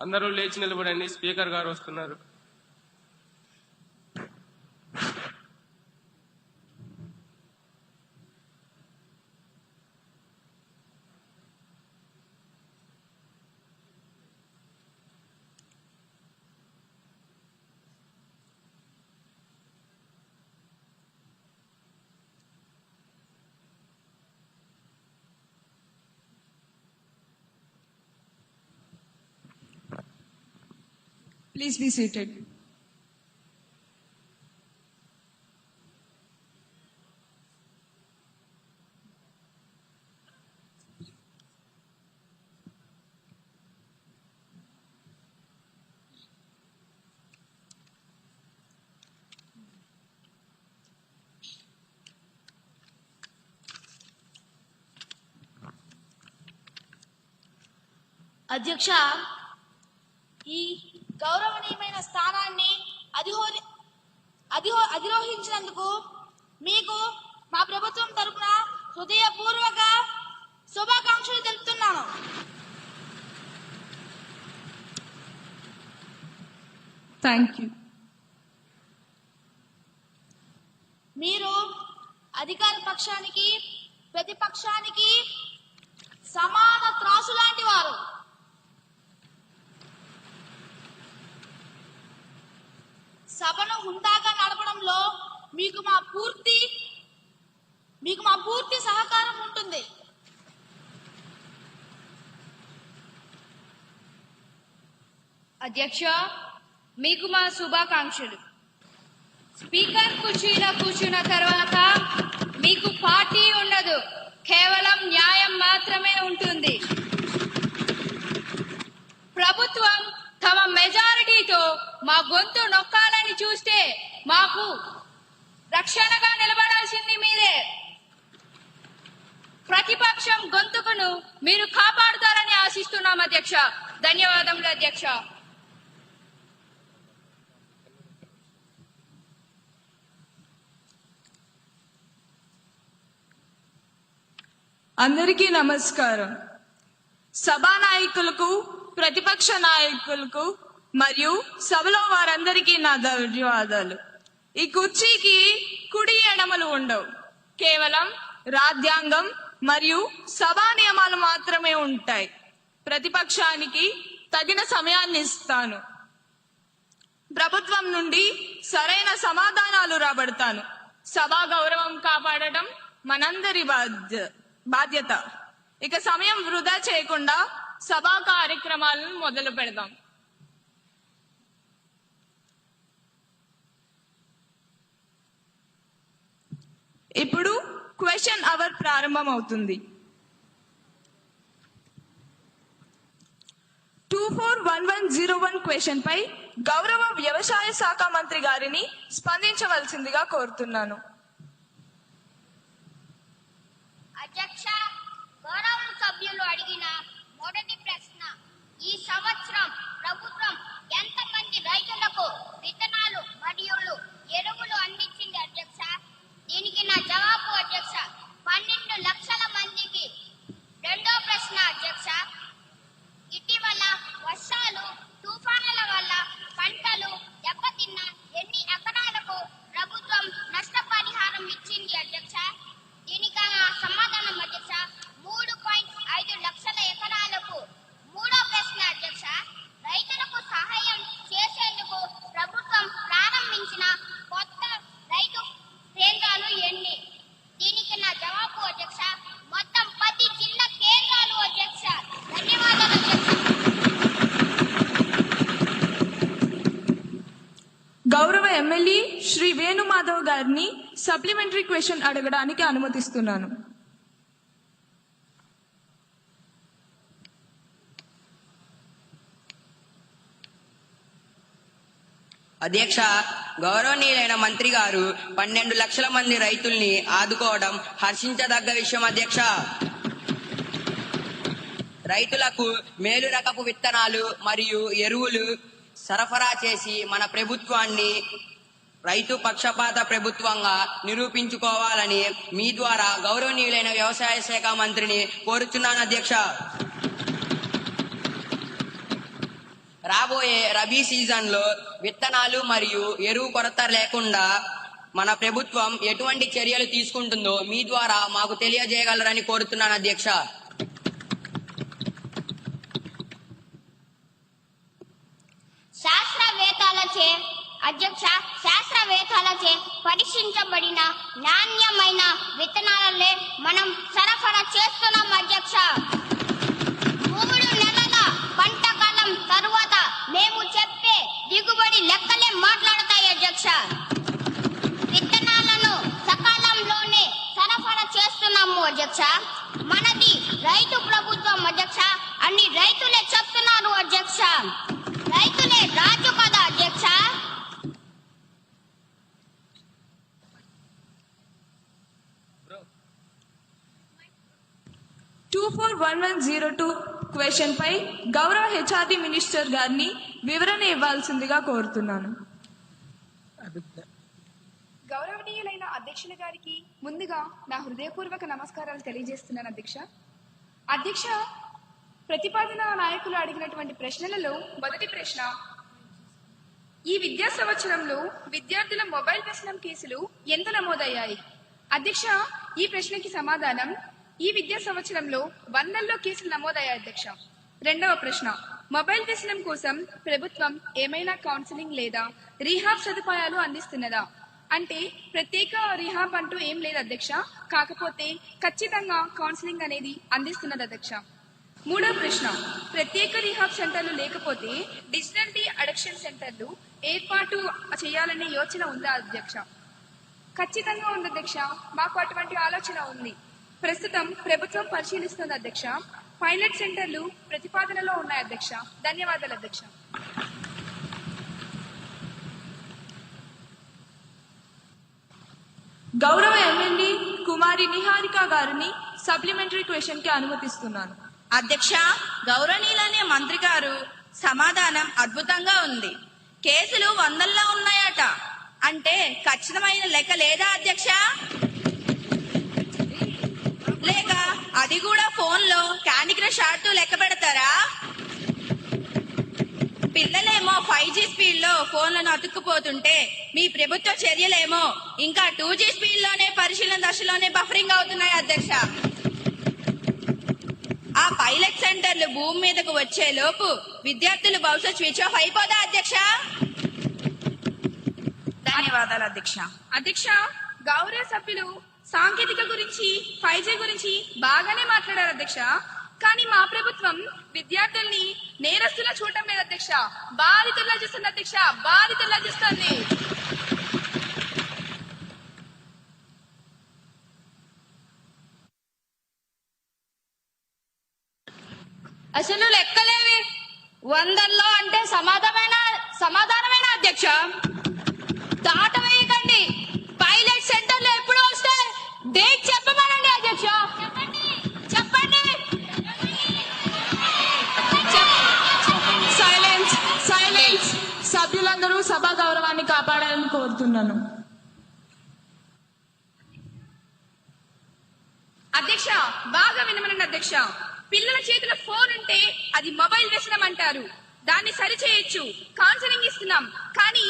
అందరూ లేచి నిలబడండి. స్పీకర్ గారు వస్తున్నారు. Please be seated. అధ్యక్ష, ఈ గౌరవనీయమైన స్థానాన్ని అధిరోహించినందుకు మీకు మా ప్రభుత్వం తరపున హృదయపూర్వక శుభాకాంక్షలు తెలుపుతున్నాను. Thank you. మీరు అధికార పక్షానికి ప్రతిపక్షానికి సమాన త్రాసు లాంటి వారు. సభను హుందాగా నడపడంలో మీకు మా పూర్తి సహకారం ఉంటుంది. అధ్యక్ష, మీకు మా శుభాకాంక్షలు. స్పీకర్ కుర్చీలో కూర్చున్న తర్వాత మీకు పార్టీ ఉండదు, కేవలం న్యాయం మాత్రమే ఉంటుంది. ప్రభుత్వం తమ మెజారిటీతో మా గొంతు నొక్కాలని చూస్తే మాకు రక్షణగా నిలబడాల్సింది మీరే. ప్రతిపక్షం గొంతుకును మీరు కాపాడుతారని ఆశిస్తున్నాం అధ్యక్ష. ధన్యవాదములు అధ్యక్ష. అందరికీ నమస్కారం. సభా నాయకులకు, ప్రతిపక్ష నాయకులకు మరియు సభలో వారందరికీ నా ధన్యవాదాలు. ఈ కుర్చీకి కుడి ఎడమలు ఉండవు, కేవలం రాజ్యాంగం మరియు సభా నియమాలు మాత్రమే ఉంటాయి. ప్రతిపక్షానికి తగిన సమయాన్ని ఇస్తాను. ప్రభుత్వం నుండి సరైన సమాధానాలు రాబడతాను. సభా గౌరవం కాపాడటం మనందరి బాధ్యత. ఇక సమయం వృధా చేయకుండా సభా కార్యక్రమాలను మొదలు పెడదాం. ఇప్పుడు క్వశ్చన్ అవర్ ప్రారంభం అవుతుంది. 241101 క్వశ్చన్ పై గౌరవ వ్యవసాయ శాఖ మంత్రి గారిని స్పందించవలసిందిగా కోరుతున్నాను. అధ్యక్ష, గౌరవ సభ్యులు అడిగిన మొదటి ప్రశ్న, ఈ సంవత్సరం ప్రభుత్వం ఎంతమంది రైతులకు విత్తనాలు మరియు ఎరువులు అందించింది అధ్యక్ష? దీనికి నా జవాబు అధ్యక్ష, 12 లక్షల మందికి. రెండో ప్రశ్న అధ్యక్ష, ఇటీవల వర్షాలు తుఫానుల వల్ల పంటలు దెబ్బతిన్న ఎన్ని ఎకరాలకు ప్రభుత్వం నష్టపరిహారం ఇచ్చింది అధ్యక్ష? దీనికి సమాధానం అధ్యక్ష, 3.5 లక్షల ఎకరాలకు. మూడో ప్రశ్న అధ్యక్ష, రైతులకు సహాయం చేసేందుకు ప్రభుత్వం ప్రారంభించిన కొత్త రైతు కేంద్రాలు ఎన్ని? దీనికి నా జవాబు అధ్యక్ష, మొత్తం 10 జిల్లా కేంద్రాలు అధ్యక్ష. ధన్యవాదాలు అధ్యక్ష. గౌరవ ఎమ్మెల్యే శ్రీ వేణుమాధవ్ గారిని సప్లిమెంటరీ క్వశ్చన్ అడగడానికి అనుమతిస్తున్నాను. అధ్యక్ష, గౌరవనీయులైన మంత్రి గారు 12 లక్షల మంది రైతుల్ని ఆదుకోవడం హర్షించదగ్గ విషయం అధ్యక్ష. రైతులకు మేలు రకపు విత్తనాలు మరియు ఎరువులు సరఫరా చేసి మన ప్రభుత్వాన్ని రైతు పక్షపాత ప్రభుత్వంగా నిరూపించుకోవాలని మీ ద్వారా గౌరవనీయులైన వ్యవసాయ శాఖ మంత్రిని కోరుచున్నాను అధ్యక్ష. రాబోయే రబీ సీజన్లో విత్తనాలు మరియు ఎరువు కొరత లేకుండా మన ప్రభుత్వం ఎటువంటి చర్యలు తీసుకుంటుందో మీ ద్వారా మాకు తెలియజేయగలరని కోరుతున్నాను అధ్యక్ష. శాస్త్రవేత్తలచే పరీక్షించబడిన నాణ్యమైన విత్తనాలనే మనం సరఫరా చేస్తున్నాం అధ్యక్ష. 3 నెలల పంట కాలం తరువాత మేము చెప్పే దిగుబడి లెక్కలే మాట్లాడతాయి అధ్యక్ష. విత్తనాలను సకాలంలోనే సరఫరా చేస్తున్నాము అధ్యక్ష. మనది రైతు ప్రభుత్వం అధ్యక్ష అని రైతులే చెప్తున్నారు అధ్యక్ష. రైతులే రాజు కదా అధ్యక్ష. టూ 241102 క్వశ్చన్ పై గౌరవ హెచ్ఆర్డి మినిస్టర్ గారిని వివరణ ఇవ్వాల్సిందిగా కోరుతున్నాను. గౌరవనీయులైన అధ్యక్షుల గారికి ముందుగా నా హృదయపూర్వక నమస్కారాలు తెలియజేస్తున్నాను అధ్యక్ష. అధ్యక్ష, ప్రతిపాదన నాయకులు అడిగినటువంటి ప్రశ్నలలో మొదటి ప్రశ్న, ఈ విద్యా సంవత్సరంలో విద్యార్థుల మొబైల్ వ్యసనం కేసులు ఎంత నమోదయ్యాయి? అధ్యక్ష, ఈ ప్రశ్నకి సమాధానం, ఈ విద్యా సంవత్సరంలో 100లో కేసులు నమోదయ్యాయి అధ్యక్ష. రెండవ ప్రశ్న, మొబైల్ వ్యసనం కోసం ప్రభుత్వం ఏమైనా కౌన్సిలింగ్ లేదా రీహాబ్ సదుపాయాలు అందిస్తున్నదా? అంటే ప్రత్యేక రీహాబ్ అంటూ ఏం లేదు అధ్యక్ష, కాకపోతే ఖచ్చితంగా కౌన్సిలింగ్ అనేది అందిస్తున్నది అధ్యక్ష. మూడవ ప్రశ్న, ప్రత్యేక రీహాబ్ సెంటర్లు లేకపోతే డిజిటల్ డి అడిక్షన్ సెంటర్లు ఏర్పాటు చేయాలనే యోచన ఉందా అధ్యక్ష? ఖచ్చితంగా ఉంది అధ్యక్ష, మాకు అటువంటి ఆలోచన ఉంది. ప్రస్తుతం ప్రభుత్వం పరిశీలిస్తుంది అధ్యక్ష. పైలట్ సెంటర్లు ప్రతిపాదనలో ఉన్నాయి అధ్యక్ష. ధన్యవాదాలు అధ్యక్ష. గౌరవ ఎమ్మెల్యే కుమారి నిహారిక గారిని సప్లిమెంటరీ క్వశ్చన్ కి అనుమతిస్తున్నాను. అధ్యక్ష, గౌరవనీయులనే మంత్రి గారు సమాధానం అద్భుతంగా ఉంది. కేసులు 100లో ఉన్నాయట అంటే ఖచ్చితమైన లెక్క లేదా అధ్యక్ష? లేక అది కూడా ఫోన్ లో క్యాండీ క్రష్ ఆడుతూ లెక్క పెడతారా? పిల్లలేమో 5G స్పీడ్ లో ఫోన్లను అతుక్కుపోతుంటే మీ ప్రభుత్వ చర్యలేమో ఇంకా 2G స్పీడ్ లోనే పరిశీలన దశలోనే బఫరింగ్ అవుతున్నాయి అధ్యక్ష. ఆ పైలట్ సెంటర్లు భూమి మీదకు వచ్చే లోపు విద్యార్థులు బహుశా స్విచ్ ఆఫ్ అయిపోదా అధ్యక్ష? ధన్యవాదాలు అధ్యక్ష. అధ్యక్ష, గౌరవ సభ్యులు సాంకేతిక గురించి 5G గురించి బాగానే మాట్లాడారు అధ్యక్ష. కానీ మా ప్రభుత్వం విద్యార్థుల్ని నేరస్తులా చూడటం లేదు అధ్యక్ష, బాధితుల్లా చూస్తుంది అధ్యక్ష, బాధితుల్లా చూస్తుంది. అసలు లెక్కలేవి 100లో అంటే సమాధానమేనా అధ్యక్ష? దాట వేయకండి. పైలట్ సెంటర్లు ఎప్పుడు వస్తాయి? డేట్ చెప్పమనండి అధ్యక్ష. చెప్పండి. Silence silence. సభ్యులందరూ సభా గౌరవాన్ని కాపాడాలని కోరుతున్నాను. అధ్యక్ష, బాగా వినమనండి అధ్యక్ష. పిల్లల చేతిలో ఫోన్ ఉంటే అది మొబైల్ వ్యసనం అంటారు. దాన్ని సరిచేయొచ్చు, కౌన్సిలింగ్ ఇస్తున్నాం. కానీ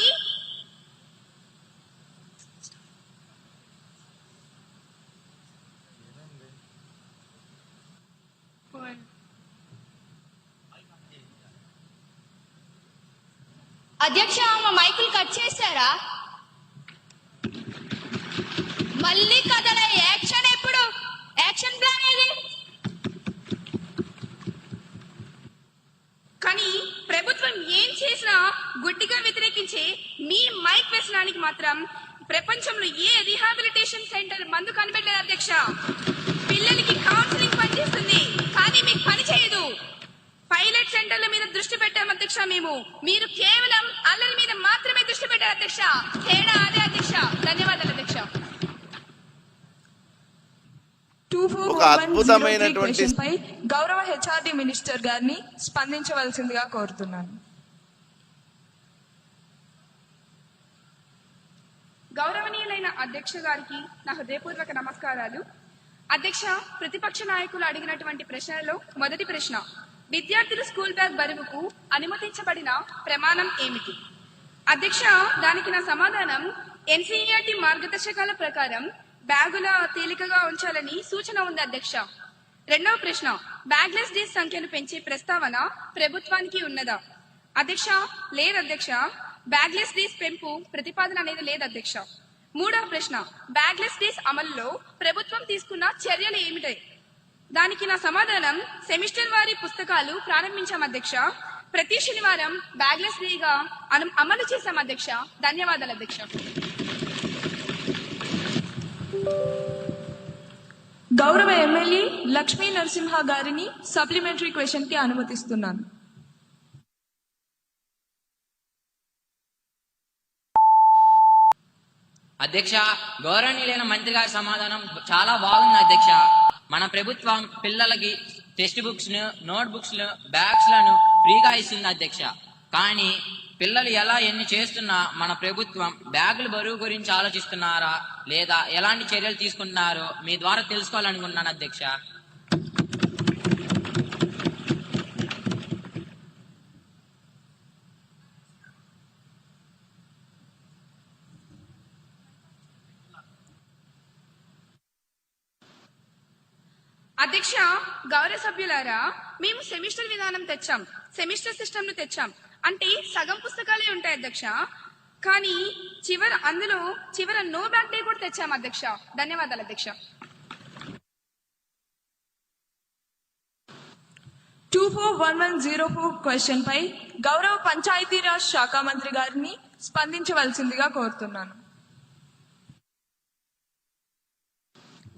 అధ్యక్ష, మా మైకులు కట్ చేశారా? మళ్ళీ కదలే. యాక్షన్ ఎప్పుడు? యాక్షన్ ప్లాన్ ఏది? కానీ ప్రభుత్వం ఏం చేసినా గుడ్డిగా వ్యతిరేకించే మీ మైక్ వ్యసనానికి మాత్రం ప్రపంచంలో ఏ రీహాబిలిటేషన్ సెంటర్ మందు కనిపెట్టలేదు అధ్యక్ష. పిల్లలకి కౌన్సిలింగ్ పనిచేస్తుంది కానీ మీకు పని చేయదు. పైలట్ సెంటర్ల మీద దృష్టి పెట్టాం అధ్యక్ష మేము. మీరు కేవలం అల్లరి మీద మాత్రమే దృష్టి పెట్టారు అధ్యక్ష. తేడా అదే అధ్యక్ష. ధన్యవాదాలు అధ్యక్ష. ఒక అద్భుతమైనటువంటి పై గౌరవ హెచ్ఆర్డి మినిస్టర్ గారిని స్పందించవలసిందిగా కోరుతున్నాను. గౌరవనీయులైన అధ్యక్ష గారికి నా హృదయపూర్వక నమస్కారాలు. అధ్యక్ష, ప్రతిపక్ష నాయకులు అడిగినటువంటి ప్రశ్నలో మొదటి ప్రశ్న, విద్యార్థుల స్కూల్ బ్యాగ్ బరువుకు అనుమతించబడిన ప్రమాణం ఏమిటి? అధ్యక్ష, దానికి నా సమాధానం ఎన్సీఈఆర్టీ మార్గదర్శకాల ప్రకారం బ్యాగుల తేలికగా ఉంచాలని సూచన ఉంది అధ్యక్ష. రెండవ ప్రశ్న, బ్యాగ్లెస్ డేస్ సంఖ్యను పెంచే ప్రస్తావన ప్రభుత్వానికి ఉన్నదా? అధ్యక్ష, లేదు అధ్యక్ష. బ్యాగ్లెస్ డేస్ పెంపు ప్రతిపాదన అనేది లేదు అధ్యక్ష. మూడవ ప్రశ్న, బ్యాగ్లెస్ డేస్ అమలులో ప్రభుత్వం తీసుకున్న చర్యలు ఏమిటాయి? దానికి నా సమాధానం సెమిస్టర్ వారి పుస్తకాలు ప్రారంభించాం అధ్యక్ష. ప్రతి శనివారం బ్యాగ్లెస్ డేగా అమలు చేశాం అధ్యక్ష. ధన్యవాదాలు అధ్యక్ష. గౌరవ ఎమ్మెల్యే లక్ష్మీ నరసింహ గారిని సప్లిమెంటరీ క్వశ్చన్ కి అనుమతిస్తున్నాను. అధ్యక్ష, గౌరవనీయులైన మంత్రి గారి సమాధానం చాలా బాగుంది అధ్యక్ష. మన ప్రభుత్వం పిల్లలకి టెక్స్ట్ బుక్స్ ను, నోట్ బుక్స్ ను, బ్యాగ్స్ లను ఫ్రీగా ఇస్తుంది అధ్యక్ష. కానీ పిల్లలు ఎలా ఎన్ని చేస్తున్నా మన ప్రభుత్వం బ్యాగుల బరువు గురించి ఆలోచిస్తున్నారా లేదా ఎలాంటి చర్యలు తీసుకుంటున్నారో మీ ద్వారా తెలుసుకోవాలనుకుంటున్నాను అధ్యక్ష. అధ్యక్ష, గౌరవ సభ్యులారా, మేము సెమిస్టర్ విధానం తెచ్చాం, సెమిస్టర్ సిస్టమ్ ను తెచ్చాం. అంటే సగం పుస్తకాలే ఉంటాయి అధ్యక్ష. కానీ చివర నో బ్యాగ్ డే కూడా తెచ్చాం అధ్యక్ష. ధన్యవాదాలు అధ్యక్ష. 241104 క్వశ్చన్ పై గౌరవ పంచాయతీరాజ్ శాఖ మంత్రి గారిని స్పందించవలసిందిగా కోరుతున్నాను.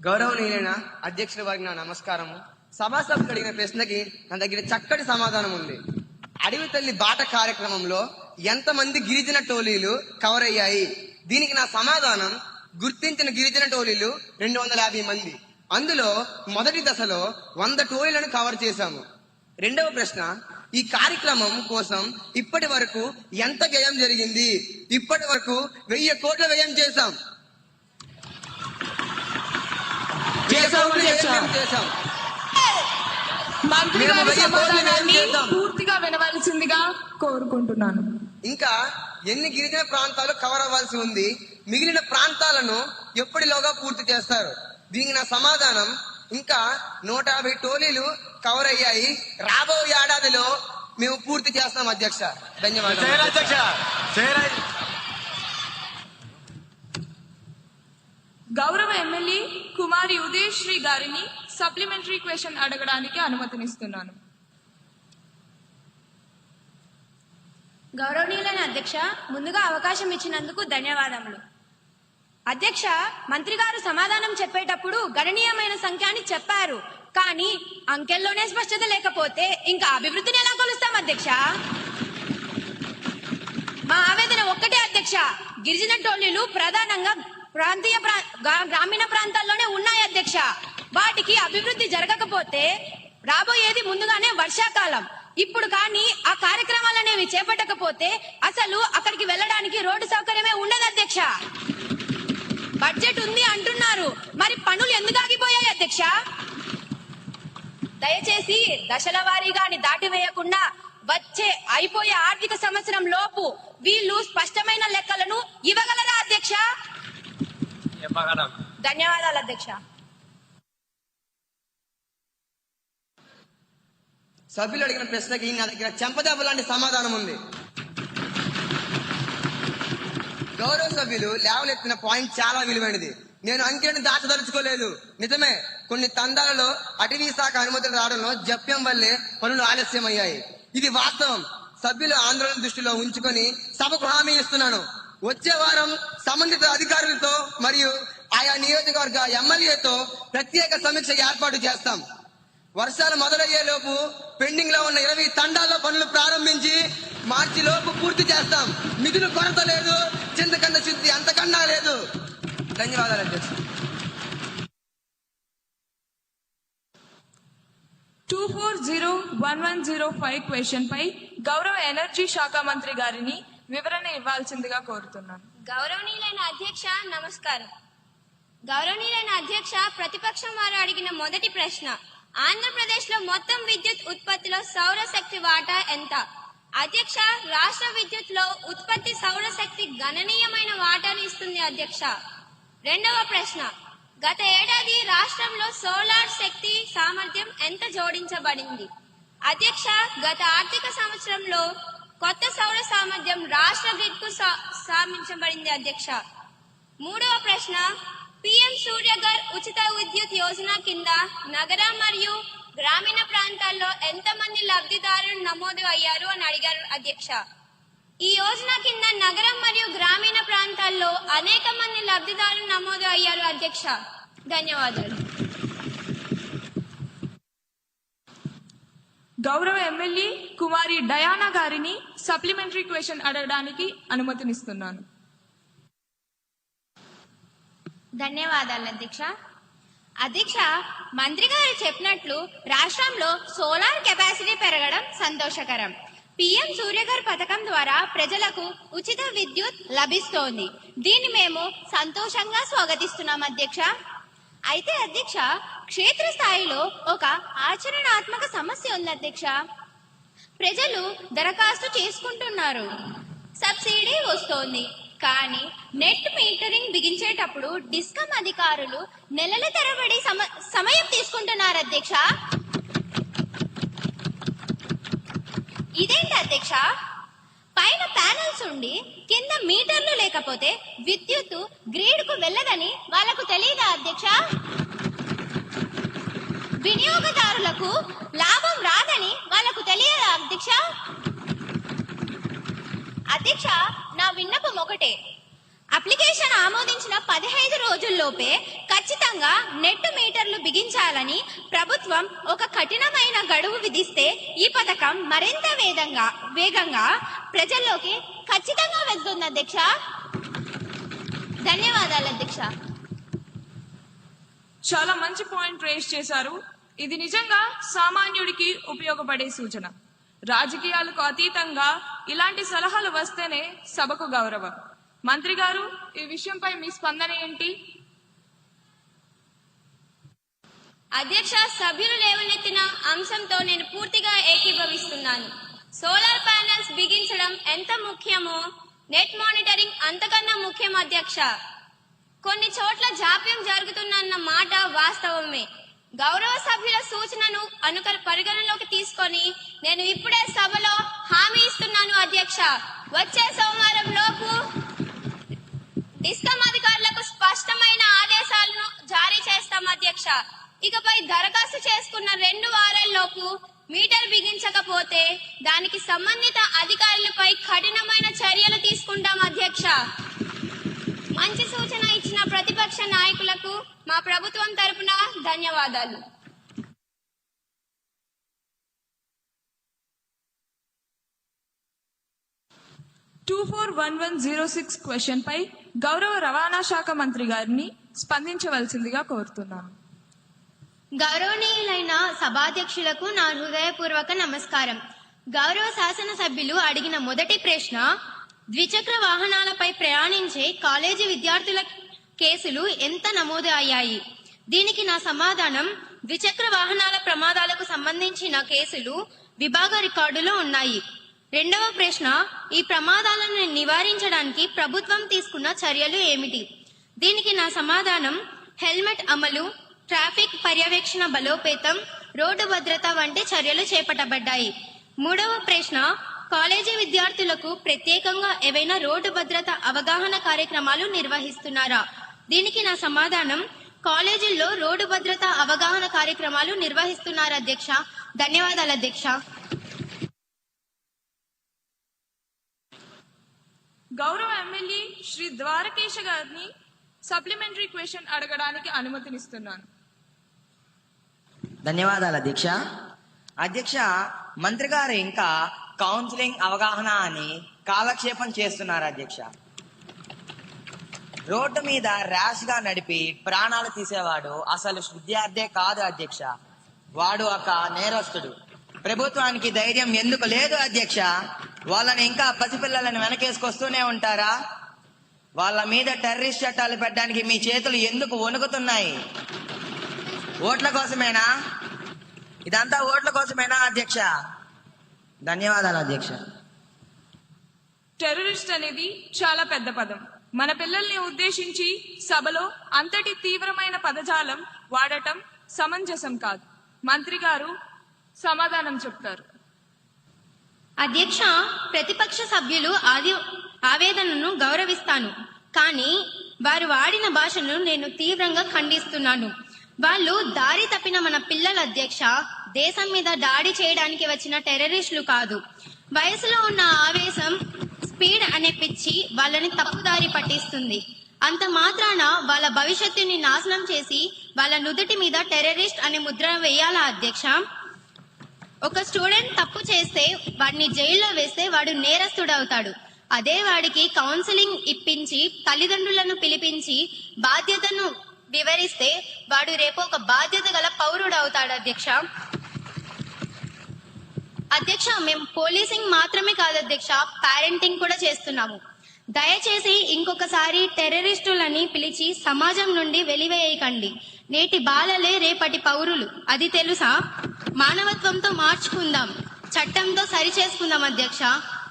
గౌరవనీయులైన అధ్యక్షుల వారికి నా నమస్కారము. సభాసభ్యులు అడిగిన ప్రశ్నకి నా దగ్గర చక్కటి సమాధానం ఉంది. అడవి తల్లి బాట కార్యక్రమంలో ఎంతమంది గిరిజన టోలీలు కవర్ అయ్యాయి? దీనికి నా సమాధానం గుర్తించిన గిరిజన టోలీలు 250 మంది. అందులో మొదటి దశలో 100 టోలీలను కవర్ చేశాము. రెండవ ప్రశ్న, ఈ కార్యక్రమం కోసం ఇప్పటి వరకు ఎంత వ్యయం జరిగింది? ఇప్పటి వరకు 1000 కోట్ల వ్యయం చేశాం. మంత్రి గారి సమాధానాన్ని పూర్తిగా వినవలసిందిగా కోరుకుంటున్నాను. ఇంకా ఎన్ని గిరిజన ప్రాంతాలు కవర్ అవ్వాల్సి ఉంది? మిగిలిన ప్రాంతాలను ఎప్పటిలోగా పూర్తి చేస్తారు? దీనికి నా సమాధానం ఇంకా 150 టోలీలు కవర్ అయ్యాయి. రాబో ఏడాదిలో మేము పూర్తి చేస్తాం అధ్యక్ష. ధన్యవాదాలు. గౌరవ ఎమ్మెల్యే కుమారి ఉదయశ్రీ గారిని సప్లిమెంటరీ క్వశ్చన్ అడగడానికి అనుమతినిస్తున్నాను. గౌరవనీయులైన అధ్యక్ష, ముందుగా అవకాశం ఇచ్చినందుకు ధన్యవాదములు. అధ్యక్ష, మంత్రి గారు సమాధానం చెప్పేటప్పుడు గణనీయమైన సంఖ్య అని చెప్పారు. కానీ అంకెల్లోనే స్పష్టత లేకపోతే ఇంకా అభివృద్ధిని ఎలా కొలుస్తాం అధ్యక్ష? మా ఆవేదన ఒక్కటే అధ్యక్ష, గిరిజన టోలీలు ప్రధానంగా గ్రామీణ ప్రాంతాల్లోనే ఉన్నాయి అధ్యక్ష. వాటికి అభివృద్ధి జరగకపోతే రాబోయేది ముందుగానే వర్షాకాలం. ఇప్పుడు కానీ ఆ కార్యక్రమాలు అనేవి చేపట్టకపోతే అసలు అక్కడికి వెళ్ళడానికి రోడ్డు సౌకర్యమే ఉండదు అధ్యక్ష. బడ్జెట్ ఉంది అంటున్నారు, మరి పనులు ఎందుకు ఆగిపోయాయి అధ్యక్ష? దయచేసి దశల వారీగాని దాటివేయకుండా వచ్చే అయిపోయే ఆర్థిక సంవత్సరం లోపు వీళ్ళు స్పష్టమైన లెక్కలను ఇవ్వగలరా అధ్యక్ష? ధన్యవాదాలు అధ్యక్ష. సభ్యులు అడిగిన ప్రశ్నకి నా దగ్గర చెంపదెబ్బ లాంటి సమాధానం ఉంది. గౌరవ సభ్యులు లేవలెత్తిన పాయింట్ చాలా విలువైనది. నేను అంకెలను దాచదలుచుకోలేదు. నిజమే, కొన్ని తండాలలో అటవీ శాఖ అనుమతులు రావడంలో జప్యం వల్లే పనులు ఆలస్యమయ్యాయి. ఇది వాస్తవం. సభ్యుల ఆందోళన దృష్టిలో ఉంచుకొని సభకు హామీ ఇస్తున్నాను. వచ్చే వారం సంబంధిత అధికారులతో మరియు ఆయా నియోజకవర్గ ఎమ్మెల్యేతో ప్రత్యేక సమీక్ష ఏర్పాటు చేస్తాం. వర్షాలు మొదలయ్యేలోపు పెండింగ్ లో ఉన్న 20 తండాల్లో పనులు ప్రారంభించి మార్చి లోపు పూర్తి చేస్తాం. నిధులు కొరత లేదు, చింతకన్నా శుద్ధి అంతకన్నా లేదు. ధన్యవాదాలు అధ్యక్ష. 240105 క్వశ్చన్ పై గౌరవ ఎనర్జీ శాఖ మంత్రి గారిని వివరణ ఇవ్వాల్సిందిగా కోరుతున్నాను. గౌరవనీయులైన అధ్యక్ష, నమస్కారం. గౌరవనీయులైన అధ్యక్ష, ప్రతిపక్షం వారు అడిగిన మొదటి ప్రశ్న, ఆంధ్రప్రదేశ్లో మొత్తం విద్యుత్ ఉత్పత్తిలో సౌరశక్తి వాటా ఎంత? అధ్యక్ష, రాష్ట్ర విద్యుత్లో ఉత్పత్తి సౌరశక్తి గణనీయమైన వాటాను ఇస్తుంది అధ్యక్ష. రెండవ ప్రశ్న, గత ఏడాది రాష్ట్రంలో సోలార్ శక్తి సామర్థ్యం ఎంత జోడించబడింది? అధ్యక్ష, గత ఆర్థిక సంవత్సరంలో కొత్త సౌర సామర్థ్యం రాష్ట్ర గ్రిడ్ కు సాధించబడింది అధ్యక్ష. మూడవ ప్రశ్న, పిఎం సూర్యఘర్ ఉచిత విద్యుత్ యోజన కింద నగర మరియు గ్రామీణ ప్రాంతాల్లో ఎంతమంది లబ్ధిదారులు నమోదు అయ్యారు అని అడిగారు అధ్యక్ష. ఈ యోజన కింద నగరం మరియు గ్రామీణ ప్రాంతాల్లో అనేక మంది లబ్ధిదారులు నమోదు అయ్యారు అధ్యక్ష. ధన్యవాదాలు. గౌరవ ఎమ్మెల్యే కుమారి డయానా గారిని సప్లిమెంటరీ క్వశ్చన్ అడగడానికి అనుమతినిస్తున్నాను. ధన్యవాదాలు అధ్యక్ష. అధ్యక్ష, మంత్రి గారు చెప్పినట్లు రాష్ట్రంలో సోలార్ కెపాసిటీ పెరగడం సంతోషకరం. పిఎం సూర్యఘర్ పథకం ద్వారా ప్రజలకు ఉచిత విద్యుత్ లభిస్తోంది. దీన్ని మేము సంతోషంగా స్వాగతిస్తున్నాం అధ్యక్ష. అయితే అధ్యక్ష, క్షేత్రస్థాయిలో ఒక ఆచరణాత్మక సమస్య ఉంది అధ్యక్ష. ప్రజలు దరఖాస్తు చేసుకుంటున్నారు, సబ్సిడీ వస్తోంది, కానీ నెట్ మీటరింగ్ బిగించేటప్పుడు డిస్కమ్ అధికారులు నెలల తరబడి సమయం తీసుకుంటున్నారు అధ్యక్ష. ఇదేంటి అధ్యక్ష? పైన ప్యానల్స్ ఉండి కింద మీటర్లు లేకపోతే విద్యుత్ గ్రిడ్ కు వెళ్ళదని వాళ్లకు తెలియదా అధ్యక్ష? వినియోగదారులకు లాభం రాదని వాళ్లకు తెలియదా అధ్యక్ష? అధ్యక్ష, నా విన్నపం ఒకటే, అప్లికేషన్ ఆమోదించిన 15 రోజుల్లోపే ఖచ్చితంగా నెట్ మీటర్లు బిగించాలని ప్రభుత్వం ఒక కఠినమైన గడువు విధిస్తే ఈ పథకం మరింత వేగంగా ప్రజల్లోకి ఖచ్చితంగా వెళ్తుంది అధ్యక్ష. ధన్యవాదాలు అధ్యక్ష. చాలా మంచి పాయింట్ రేస్ చేశారు. ఇది నిజంగా సామాన్యుడికి ఉపయోగపడే సూచన. రాజకీయాలకు అతీతంగా ఇలాంటి సలహాలు వస్తేనే సభకు గౌరవం. మంత్రి గారు, ఈ విషయంపై మీ స్పందన ఏంటి? అధ్యక్ష, సభ్యులు లేవనెత్తిన అంశంతో నేను పూర్తిగా ఏకీభవిస్తున్నాను. సోలార్ ప్యానెల్స్ బిగించడం ఎంత ముఖ్యమో నెట్ మానిటరింగ్ అంతకన్నా ముఖ్యం అధ్యక్ష. కొన్ని చోట్ల జాప్యం జరుగుతున్న మాట వాస్తవమే. గౌరవ సభ్యుల సూచనను పరిగణలోకి తీసుకొని నేను ఇప్పుడే సభలో హామీ ఇస్తున్నాను అధ్యక్ష. వచ్చే సోమవారం లోపు డిస్కమ్ అధికారులకు స్పష్టమైన ఆదేశాలను జారీ చేస్తాం అధ్యక్ష. ఇకపై దరఖాస్తు చేసుకున్న 2 వారాల్లోపు మీటర్ బిగించకపోతే దానికి సంబంధిత అధికారులపై కఠినమైన చర్యలు తీసుకుంటాం అధ్యక్ష. మంచి సూచన ఇచ్చిన ప్రతిపక్ష నాయకులకు మా ప్రభుత్వం తరపున ధన్యవాదాలు. క్వశ్చన్ పై గౌరవ రవాణా శాఖ మంత్రి గారిని స్పందించవలసిందిగా కోరుతున్నాను. గౌరవనీయులైన సభాధ్యక్షులకు నా హృదయపూర్వక నమస్కారం. గౌరవ శాసనసభ్యులు అడిగిన మొదటి ప్రశ్న, ద్విచక్ర వాహనాలపై ప్రయాణించే కాలేజీ విద్యార్థుల కేసులు ఎంత నమోదు అయ్యాయి? దీనికి నా సమాధానం, ద్విచక్ర వాహనాల ప్రమాదాలకు సంబంధించిన కేసులు విభాగ రికార్డులో ఉన్నాయి. రెండవ ప్రశ్న, ఈ ప్రమాదాలను నివారించడానికి ప్రభుత్వం తీసుకున్న చర్యలు ఏమిటి? దీనికి నా సమాధానం, హెల్మెట్ అమలు, ట్రాఫిక్ పర్యవేక్షణ బలోపేతం, రోడ్డు భద్రత వంటి చర్యలు చేపట్టబడ్డాయి. మూడవ ప్రశ్న, కాలేజీ విద్యార్థులకు ప్రత్యేకంగా ఏవైనా రోడ్డు భద్రత అవగాహన కార్యక్రమాలు నిర్వహిస్తున్నారా? దీనికి నా సమాధానం, కాలేజీల్లో రోడ్డు భద్రత అవగాహన కార్యక్రమాలు నిర్వహిస్తున్నారు అధ్యక్ష. ధన్యవాదాలు అధ్యక్ష. గౌరవ ఎమ్మెల్యే శ్రీ ద్వారకేశ గారిని సప్లిమెంటరీ క్వశ్చన్ అడగడానికి అనుమతినిస్తున్నాను. ధన్యవాదాలు అధ్యక్ష. అధ్యక్ష, మంత్రి గారు ఇంకా కౌన్సిలింగ్ అవగాహన అని కాలక్షేపం చేస్తున్నారు అధ్యక్ష. రోడ్డు మీద ర్యాష్ గా నడిపి ప్రాణాలు తీసేవాడు అసలు విద్యార్థే కాదు అధ్యక్ష. వాడు ఒక నేరస్తుడు. ప్రభుత్వానికి ధైర్యం ఎందుకు లేదు అధ్యక్ష? వాళ్ళని ఇంకా పసిపిల్లలను వెనకేసుకొస్తూనే ఉంటారా? వాళ్ళ మీద టెర్రరిస్ట్ చట్టాలు పెట్టడానికి మీ చేతులు ఎందుకు వణుకుతున్నాయి? ఓట్ల కోసమేనా? ఇదంతా ఓట్ల కోసమేనా అధ్యక్ష? ధన్యవాదాలు అధ్యక్ష. టెర్రరిస్ట్ అనేది చాలా పెద్ద పదం. మన పిల్లల్ని ఉద్దేశించి సభలో అంతటి తీవ్రమైన పదజాలం వాడటం సమంజసం కాదు. మంత్రి గారు సమాధానం చెప్తారు. అధ్యక్ష, ప్రతిపక్ష సభ్యులు ఆవేదనను గౌరవిస్తాను, కానీ వారు వాడిన భాషను నేను తీవ్రంగా ఖండిస్తున్నాను. వాళ్ళు దారి తప్పిన మన పిల్లల అధ్యక్ష, దేశం మీద దాడి చేయడానికి వచ్చిన టెర్రరిస్టులు కాదు. వయసులో ఉన్న ఆవేశం, స్పీడ్ అనే పిచ్చి వాళ్ళని తప్పుదారి పట్టిస్తుంది. అంత మాత్రాన వాళ్ళ భవిష్యత్తుని నాశనం చేసి వాళ్ళ నుదుటి మీద టెర్రరిస్ట్ అనే ముద్ర వేయాలా అధ్యక్ష? ఒక స్టూడెంట్ తప్పు చేస్తే వాడిని జైల్లో వేస్తే వాడు నేరస్తుడవుతాడు. అదే వాడికి కౌన్సిలింగ్ ఇప్పించి తల్లిదండ్రులను పిలిపించి బాధ్యతను వివరిస్తే వాడు రేపు ఒక బాధ్యత గల పౌరుడు అవుతాడు అధ్యక్ష. అధ్యక్ష, మేము పోలీసింగ్ మాత్రమే కాదు అధ్యక్ష, పేరెంటింగ్ కూడా చేస్తున్నాము. దయచేసి ఇంకొకసారి టెర్రరిస్టులని పిలిచి సమాజం నుండి వెలివేయకండి. నేటి బాలలే రేపటి పౌరులు, అది తెలుసా? మానవత్వంతో మార్చుకుందాం, చట్టంతో సరిచేసుకుందాం అధ్యక్ష.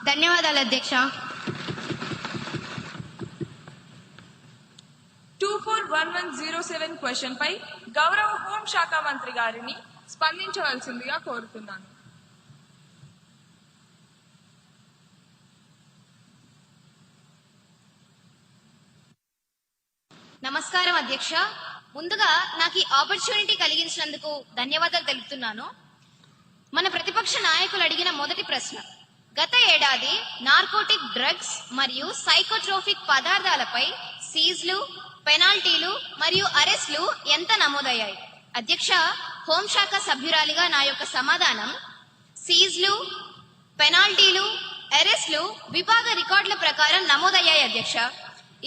ధన్యవాదాలు అధ్యక్ష. 241107 క్వశ్చన్ పై గౌరవ హోంశాఖ మంత్రి గారిని స్పందించవలసిందిగా కోరుతున్నాను. నమస్కారం అధ్యక్ష. ముందుగా నాకు ఈ ఆపర్చునిటీ కలిగించినందుకు ధన్యవాదాలు తెలుపుతున్నాను. మన ప్రతిపక్ష నాయకులు అడిగిన మొదటి ప్రశ్న, గత ఏడాది నార్కోటిక్ డ్రగ్స్ మరియు సైకోట్రోఫిక్ పదార్థాలపై సీజ్లు, పెనాల్టీలు మరియు అరెస్టులు ఎంత నమోదయ్యాయి? అధ్యక్ష, హోంశాఖ సభ్యురాలిగా నా యొక్క సమాధానం, సీజ్లు, పెనాల్టీలు, అరెస్టులు విభాగ రికార్డుల ప్రకారం నమోదయ్యాయి అధ్యక్ష.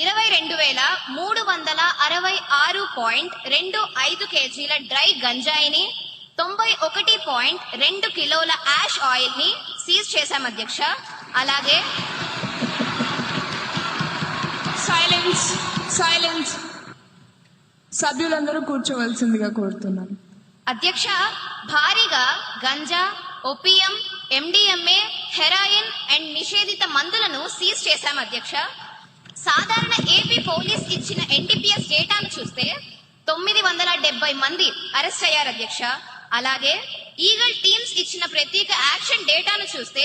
22,366.25 కేజీల డ్రై గంజాయిని, 91.2 కిలోల యాష్ ఆయిల్ ని సీజ్ చేశాం అధ్యక్ష. అలాగే సైలెన్స్. సభ్యులందరూ కూర్చోవలసిందిగా కోరుతున్నాను. అధ్యక్ష, భారీగా ganja, opium, MDMA, heroin and నిషేధిత మందులను సీజ్ చేశాం అధ్యక్ష. సాధారణ ఏపీ పోలీస్ ఇచ్చిన ఎన్డీపీఎస్ డేటాను చూస్తే 970 మంది అరెస్ట్ అయ్యారు అధ్యక్ష. అలాగే ఈగల్ టీమ్స్ ఇచ్చిన ప్రత్యేక యాక్షన్ డేటాను చూస్తే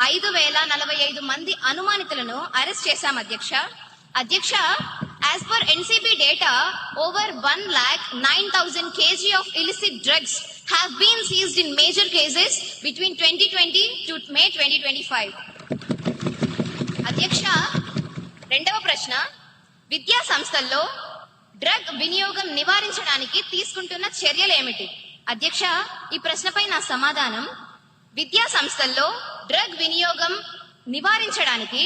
5,045 మంది అనుమానితులను అరెస్ట్ చేశాం అధ్యక్ష. అధ్యక్ష, as per NCB data, over 1,09,000 kg of illicit drugs have been seized in major cases between 2020 to May 2025. అధ్యక్ష, రెండవ ప్రశ్న, విద్యా సంస్థల్లో డ్రగ్ వినియోగం నివారించడానికి తీసుకుంటున్న చర్యలు ఏమిటి? అధ్యక్ష, ఈ ప్రశ్నపై నా సమాధానం, విద్యా సంస్థల్లో డ్రగ్ వినియోగం నివారించడానికి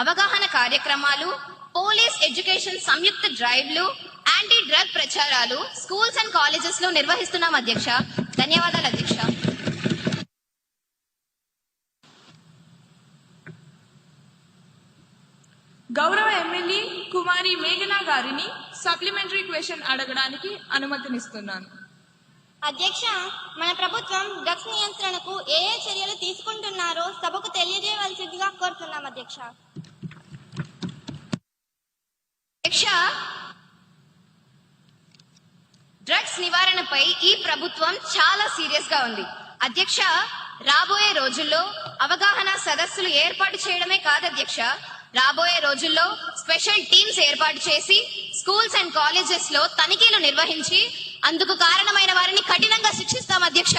అవగాహన కార్యక్రమాలు, పోలీస్ ఎడ్యుకేషన్ సంయుక్త డ్రైవ్లు, యాంటీ డ్రగ్ ప్రచారాలు స్కూల్స్ అండ్ కాలేజెస్ లో నిర్వహిస్తున్నాం అధ్యక్ష. ధన్యవాదాలు అధ్యక్ష. గౌరవ ఎమ్మెల్యే కుమారి మేఘనా గారిని సప్లిమెంటరీ క్వశ్చన్ అడగడానికి అనుమతినిస్తున్నాను. అధ్యక్ష, మన ప్రభుత్వం డ్రగ్స్ నియంత్రణకు ఏ చర్యలు తీసుకుంటున్నారో సభకు తెలియజేయవలసిందిగా కోరుతున్నాం అధ్యక్ష. అధ్యక్ష, డ్రగ్స్ నివారణపై ఈ ప్రభుత్వం చాలా సీరియస్ గా ఉంది. అధ్యక్ష, రాబోయే రోజుల్లో అవగాహన సదస్సులు ఏర్పాటు చేయడమే కాదు అధ్యక్ష, రాబోయే రోజుల్లో స్పెషల్ టీమ్స్ ఏర్పాటు చేసి స్కూల్స్ అండ్ కాలేజెస్ లో తనిఖీలు నిర్వహించి అందుకు కారణమైన వారిని కఠినంగా శిక్షిస్తాం అధ్యక్ష.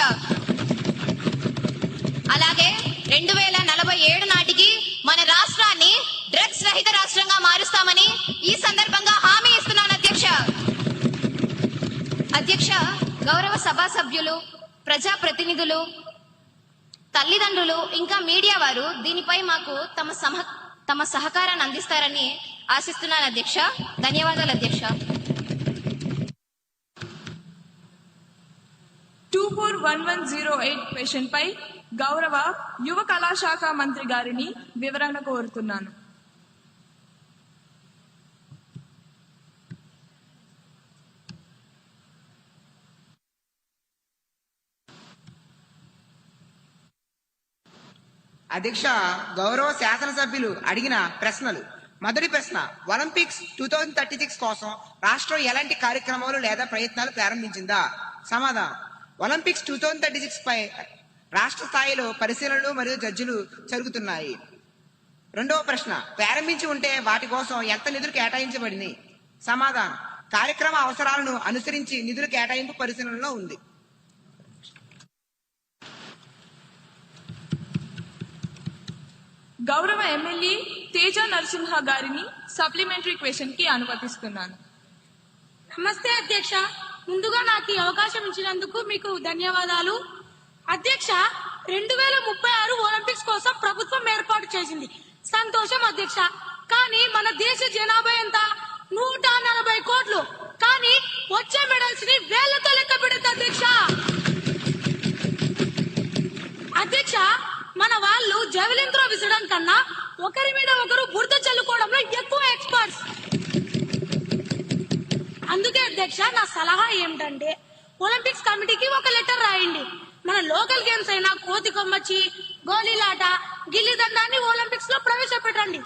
అలాగే 2047 నాటికి మన రాష్ట్రాన్ని డ్రగ్స్ రహిత రాష్ట్రంగా మారుస్తామని ఈ సందర్భంగా హామీ ఇస్తున్నాను అధ్యక్ష. అధ్యక్ష, గౌరవ సభా సభ్యులు, ప్రజా ప్రతినిధులు, తల్లిదండ్రులు ఇంకా మీడియా వారు దీనిపై మాకు తమ సహకారాన్ని అందిస్తారని ఆశిస్తున్నాను అధ్యక్ష. ధన్యవాదాలు అధ్యక్ష. 241108 క్వశ్చన్ పై గౌరవ యువ కళాశాఖ మంత్రి గారిని వివరణ కోరుతున్నాను. అధ్యక్ష, గౌరవ శాసనసభ్యులు అడిగిన ప్రశ్నలు. మొదటి ప్రశ్న, ఒలింపిక్స్ 2036 కోసం రాష్ట్రం ఎలాంటి కార్యక్రమాలు లేదా ప్రయత్నాలు ప్రారంభించిందా? సమాధానం, ఒలింపిక్స్ 2036 పై రాష్ట్ర స్థాయిలో పరిశీలనలు మరియు జడ్జిలు జరుగుతున్నాయి. రెండవ ప్రశ్న, ప్రారంభించి ఉంటే వాటి కోసం ఎంత నిధులు కేటాయించబడింది? సమాధానం, కార్యక్రమ అవసరాలను అనుసరించి నిధుల కేటాయింపు పరిశీలనలో ఉంది. గౌరవ ఎమ్మెల్యే తేజ నరసింహ గారిని సప్లిమెంటరీ క్వశ్చన్ కి అనుమతిస్తున్నాను. నమస్తే అధ్యక్ష, ముందుగా నాకు ఈ అవకాశం ఇచ్చినందుకు మీకు ధన్యవాదాలు. అధ్యక్ష, 2036 ఒలింపిక్స్ కోసం ప్రభుత్వం ఏర్పాటు చేసింది, సంతోషం అధ్యక్ష. కానీ మన దేశ జనాభా ఎంత? 140 కోట్లు. కానీ వచ్చే మెడల్స్ ని వేళ్లతో లెక్క పెడతా అధ్యక్ష. అధ్యక్ష, మన వాళ్ళు జెవెలిన్ త్రో విసరడం కన్నా ఒకరి మీద ఒకరు బురద చల్లుకోవడంలో ఎక్కువ ఎక్స్పర్ట్స్. అందుకే అధ్యక్ష, నా సలహా ఏమిటంటే ఒలింపిక్స్ కమిటీకి ఒక లెటర్ రాయండి. మన లోకల్ గేమ్స్ అయినా కోతి కొమ్మచ్చి, గోళీలాట, గిల్లి దండాన్ని ఒలింపిక్స్ లో ప్రవేశపెట్టండి.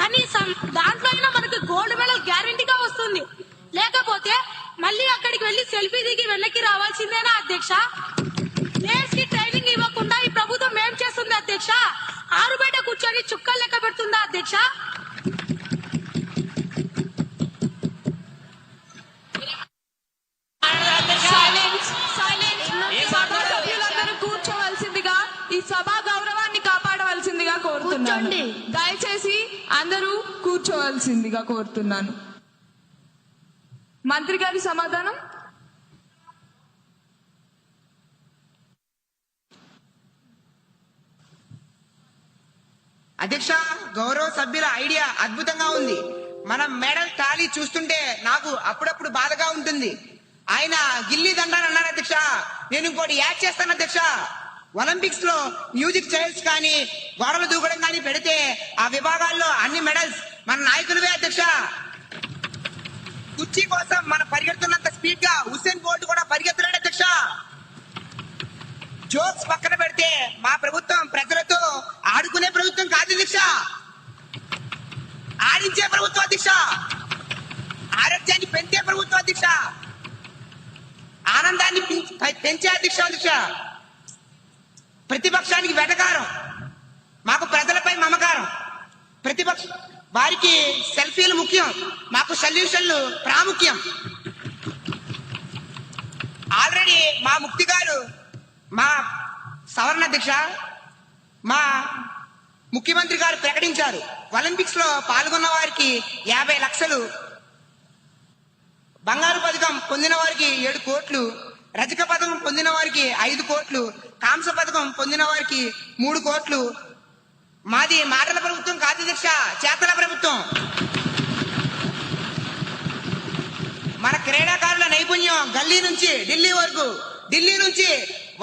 కనీసం దాంట్లో అయినా మనకి గోల్డ్ మెడల్ గ్యారెంటీగా వస్తుంది. లేకపోతే మళ్ళీ అక్కడికి వెళ్లి సెల్ఫీ దిగి వెనక్కి రావాల్సిందేనా అధ్యక్ష? ప్లేయర్స్ కి ట్రైనింగ్ ఇవ్వకుండా ఈ ప్రభుత్వం ఏం చేస్తుంది అధ్యక్ష? ఆరు బయట కూర్చొని చుక్కలు లెక్క పెడుతుందా అధ్యక్ష? కూర్చోవలసిందిగా, ఈ సభా గౌరవాన్ని కాపాడవలసిందిగా కోరుతున్నాను. దయచేసి అందరూ కూర్చోవలసిందిగా కోరుతున్నాను. మంత్రి గారి సమాధానం. అధ్యక్ష, గౌరవ సభ్యుల ఐడియా అద్భుతంగా ఉంది. మనం మెడల్ టాలీ చూస్తుంటే నాకు అప్పుడప్పుడు బాధగా ఉంటుంది. ఆయన గిల్లీ దండాన్ని అన్నారు అధ్యక్ష. నేను ఇంకోటి యాడ్ చేస్తాను అధ్యక్ష. ఒలింపిక్స్ లో మ్యూజిక్ చైర్స్ కానీ గోడలు దూకడం కానీ పెడితే ఆ విభాగాల్లో అన్ని మెడల్స్ మన నాయకులవే అధ్యక్ష. కుర్చీ కోసం మనం పరిగెడుతున్నంత స్పీడ్ గా హుస్సేన్ బోల్ట్ కూడా పరిగెత్తలేడు అధ్యక్ష. జోక్స్ పక్కన పెడితే మా ప్రభుత్వం ప్రజలతో ఆడుకునే ప్రభుత్వం కాదు అధ్యక్ష, ఆడించే ప్రభుత్వం అధ్యక్ష. ఆరోగ్యాన్ని పెంచే ప్రభుత్వం అధ్యక్ష. ఆనందాన్ని పెంచే అధ్యక్ష. ప్రతిపక్షానికి వెటకారం, మాకు ప్రజలపై మమకారం. ప్రతిపక్ష వారికి సెల్ఫీలు ముఖ్యం, మాకు సొల్యూషన్లు ప్రాముఖ్యం. ఆల్రెడీ మా ముక్తి గారు, మా సవరణ అధ్యక్ష, మా ముఖ్యమంత్రి గారు ప్రకటించారు. ఒలింపిక్స్ లో పాల్గొన్న వారికి 50 లక్షలు, బంగారు పథకం పొందిన వారికి 7 కోట్లు, రజక పథకం పొందిన వారికి 5 కోట్లు, కాంస్య పథకం పొందిన వారికి 3 కోట్లు. మాది మాటల ప్రభుత్వం కాదు అధ్యక్ష, చేతల ప్రభుత్వం. మన క్రీడాకారుల నైపుణ్యం గల్లీ నుంచి ఢిల్లీ వరకు, ఢిల్లీ నుంచి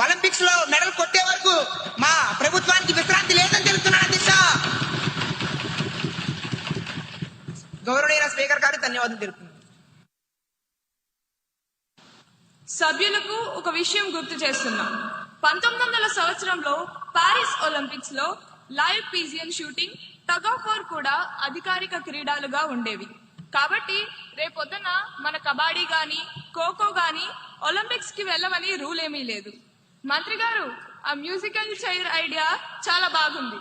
ఒలింపిక్స్ లో మెడల్ కొట్టే వరకు మా ప్రభుత్వానికి విశ్రాంతి లేదని తెలుస్తున్నాను అధ్యక్ష. గౌరవనీయ స్పీకర్ గారు ధన్యవాదాలు తెలుపుతున్నాను. సభ్యులకు ఒక విషయం గుర్తు చేస్తున్నాం. 1900 సంవత్సరంలో పారిస్ ఒలింపిక్స్ లో live pigeon shooting, tug of war కూడా అధికారిక క్రీడలుగా ఉండేవి. కాబట్టి రేపొద్దున మన కబడ్డీ గాని ఖోఖో గాని ఒలింపిక్స్ కి వెళ్ళమని రూల్ ఏమీ లేదు. మంత్రి గారు, ఆ మ్యూజికల్ చైర్ ఐడియా చాలా బాగుంది.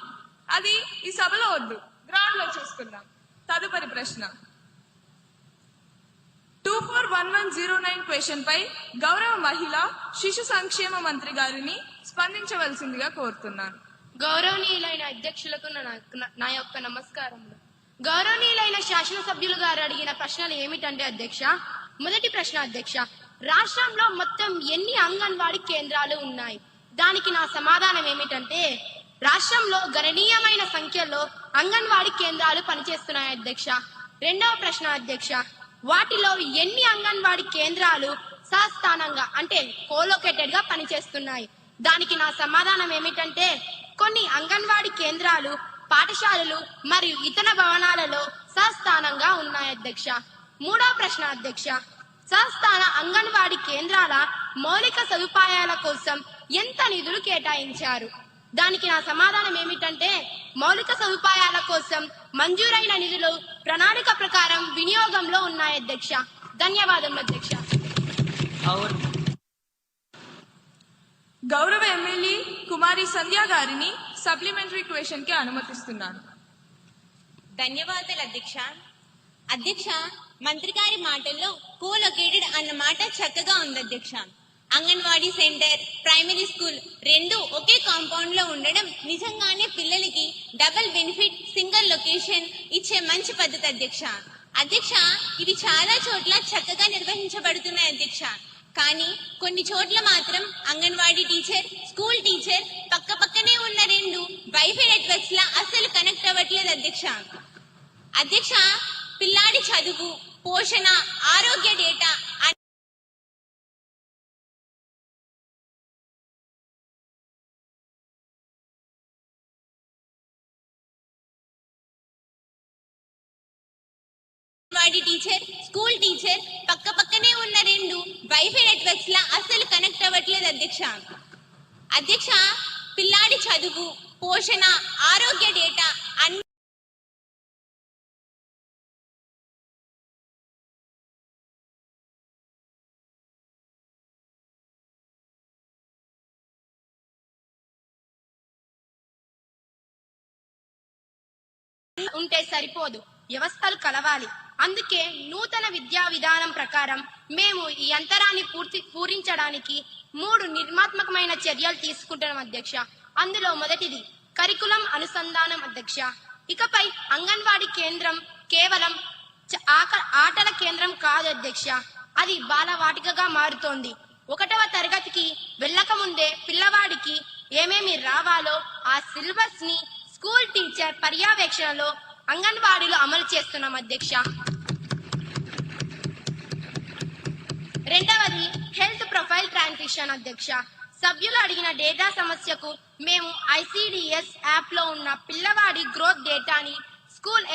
అది ఈ సభలో వద్దు, గ్రౌండ్ లో చూసుకుందాం. తదుపరి ప్రశ్న 241109 క్వశ్చన్ పై గౌరవ మహిళా శిశు సంక్షేమ మంత్రి గారిని స్పందించవలసిందిగా కోరుతున్నాను. గౌరవనీయులైన అధ్యక్షులకు నా యొక్క నమస్కారములు. గౌరవనీయులైన శాసనసభ్యులు గారు అడిగిన ప్రశ్నలు ఏమిటంటే అధ్యక్ష, మొదటి ప్రశ్న అధ్యక్ష, రాష్ట్రంలో మొత్తం ఎన్ని అంగన్వాడీ కేంద్రాలు ఉన్నాయి? దానికి నా సమాధానం ఏమిటంటే రాష్ట్రంలో గణనీయమైన సంఖ్యలో అంగన్వాడీ కేంద్రాలు పనిచేస్తున్నాయి అధ్యక్ష. రెండవ ప్రశ్న అధ్యక్ష, వాటిలో ఎన్ని అంగన్వాడీ కేంద్రాలు సస్థానంగా అంటే కోలొకేటెడ్ గా పనిచేస్తున్నాయి? దానికి నా సమాధానం ఏమిటంటే కొన్ని అంగన్వాడీ కేంద్రాలు పాఠశాలలు మరియు ఇతర భవనాలలో సస్థానంగా ఉన్నాయి అధ్యక్ష. మూడవ ప్రశ్న అధ్యక్ష, సస్థాన అంగన్వాడీ కేంద్రాల మౌలిక సదుపాయాల కోసం ఎంత నిధులు కేటాయించారు? దానికి నా సమాధానం ఏమిటంటే మౌలిక సదుపాయాల కోసం మంజూరైన నిధులు ప్రణాళిక ప్రకారం వినియోగంలో ఉన్నాయి అధ్యక్ష. ధన్యవాదములు అధ్యక్ష. గౌరవ ఎమ్మెల్యే కుమారి సంధ్య గారిని సప్లిమెంటరీ క్వశ్చన్ కి అనుమతిస్తున్నాను. ధన్యవాదాలు అధ్యక్ష. అధ్యక్ష, మంత్రి గారి మాటల్లో కోలొకేటెడ్ అన్న మాట చక్కగా ఉంది అధ్యక్ష. అంగన్వాడీ సెంటర్, ప్రైమరీ స్కూల్ రెండు ఒకే కాంపౌండ్ లో ఉండడం నిజంగానే పిల్లలకి డబుల్ బెనిఫిట్, సింగిల్ లొకేషన్ ఇచ్చే మంచి పద్ధతి అధ్యక్ష. అధ్యక్ష, ఇవి చాలా చోట్ల చక్కగా నిర్వహించబడుతున్నాయి అధ్యక్ష. కానీ కొన్ని చోట్ల మాత్రం అంగన్వాడీ టీచర్, స్కూల్ టీచర్ పక్క పక్కనే ఉన్న రెండు వైఫై నెట్వర్క్స్ లా అస్సలు కనెక్ట్ అవ్వట్లేదు అధ్యక్ష. అధ్యక్ష, పిల్లాడి చదువు, పోషణ, ఆరోగ్య డేటా టీచర్, స్కూల్ టీచర్ పక్క పక్కనే ఉన్న రెండు వైఫై నెట్వర్క్స్ లా అస్సలు కనెక్ట్ అవ్వట్లేదు అధ్యక్ష. అధ్యక్ష, పిల్లాడి చదువు, పోషణ, ఆరోగ్య డేటా అన్ని ఉంటే సరిపోదు, వ్యవస్థలు కలవాలి. అందుకే నూతన విద్యా విధానం ప్రకారం మేము ఈ అంతరాన్ని పూరించడానికి 3 నిర్మాత్మకమైన చర్యలు తీసుకుంటున్నాం అధ్యక్ష. అందులో మొదటిది కరికులం అనుసంధానం అధ్యక్ష. ఇకపై అంగన్వాడీ కేంద్రం కేవలం ఆటల కేంద్రం కాదు అధ్యక్ష, అది బాలవాటికగా మారుతోంది. 1వ తరగతికి వెళ్ళక ముందే పిల్లవాడికి ఏమేమి రావాలో ఆ సిలబస్ ని స్కూల్ టీచర్ పర్యవేక్షణలో అంగన్వాడీలో అమలు చేస్తున్నాం అధ్యక్ష. రెండవది హెల్త్ ప్రొఫైల్ ట్రాన్సిషన్ అధ్యక్ష. సభ్యులు అడిగిన డేటా సమస్యకు మేము ఐసిడిఎస్ యాప్ లో ఉన్న పిల్లవాడి గ్రోత్ డేటాని స్కూల్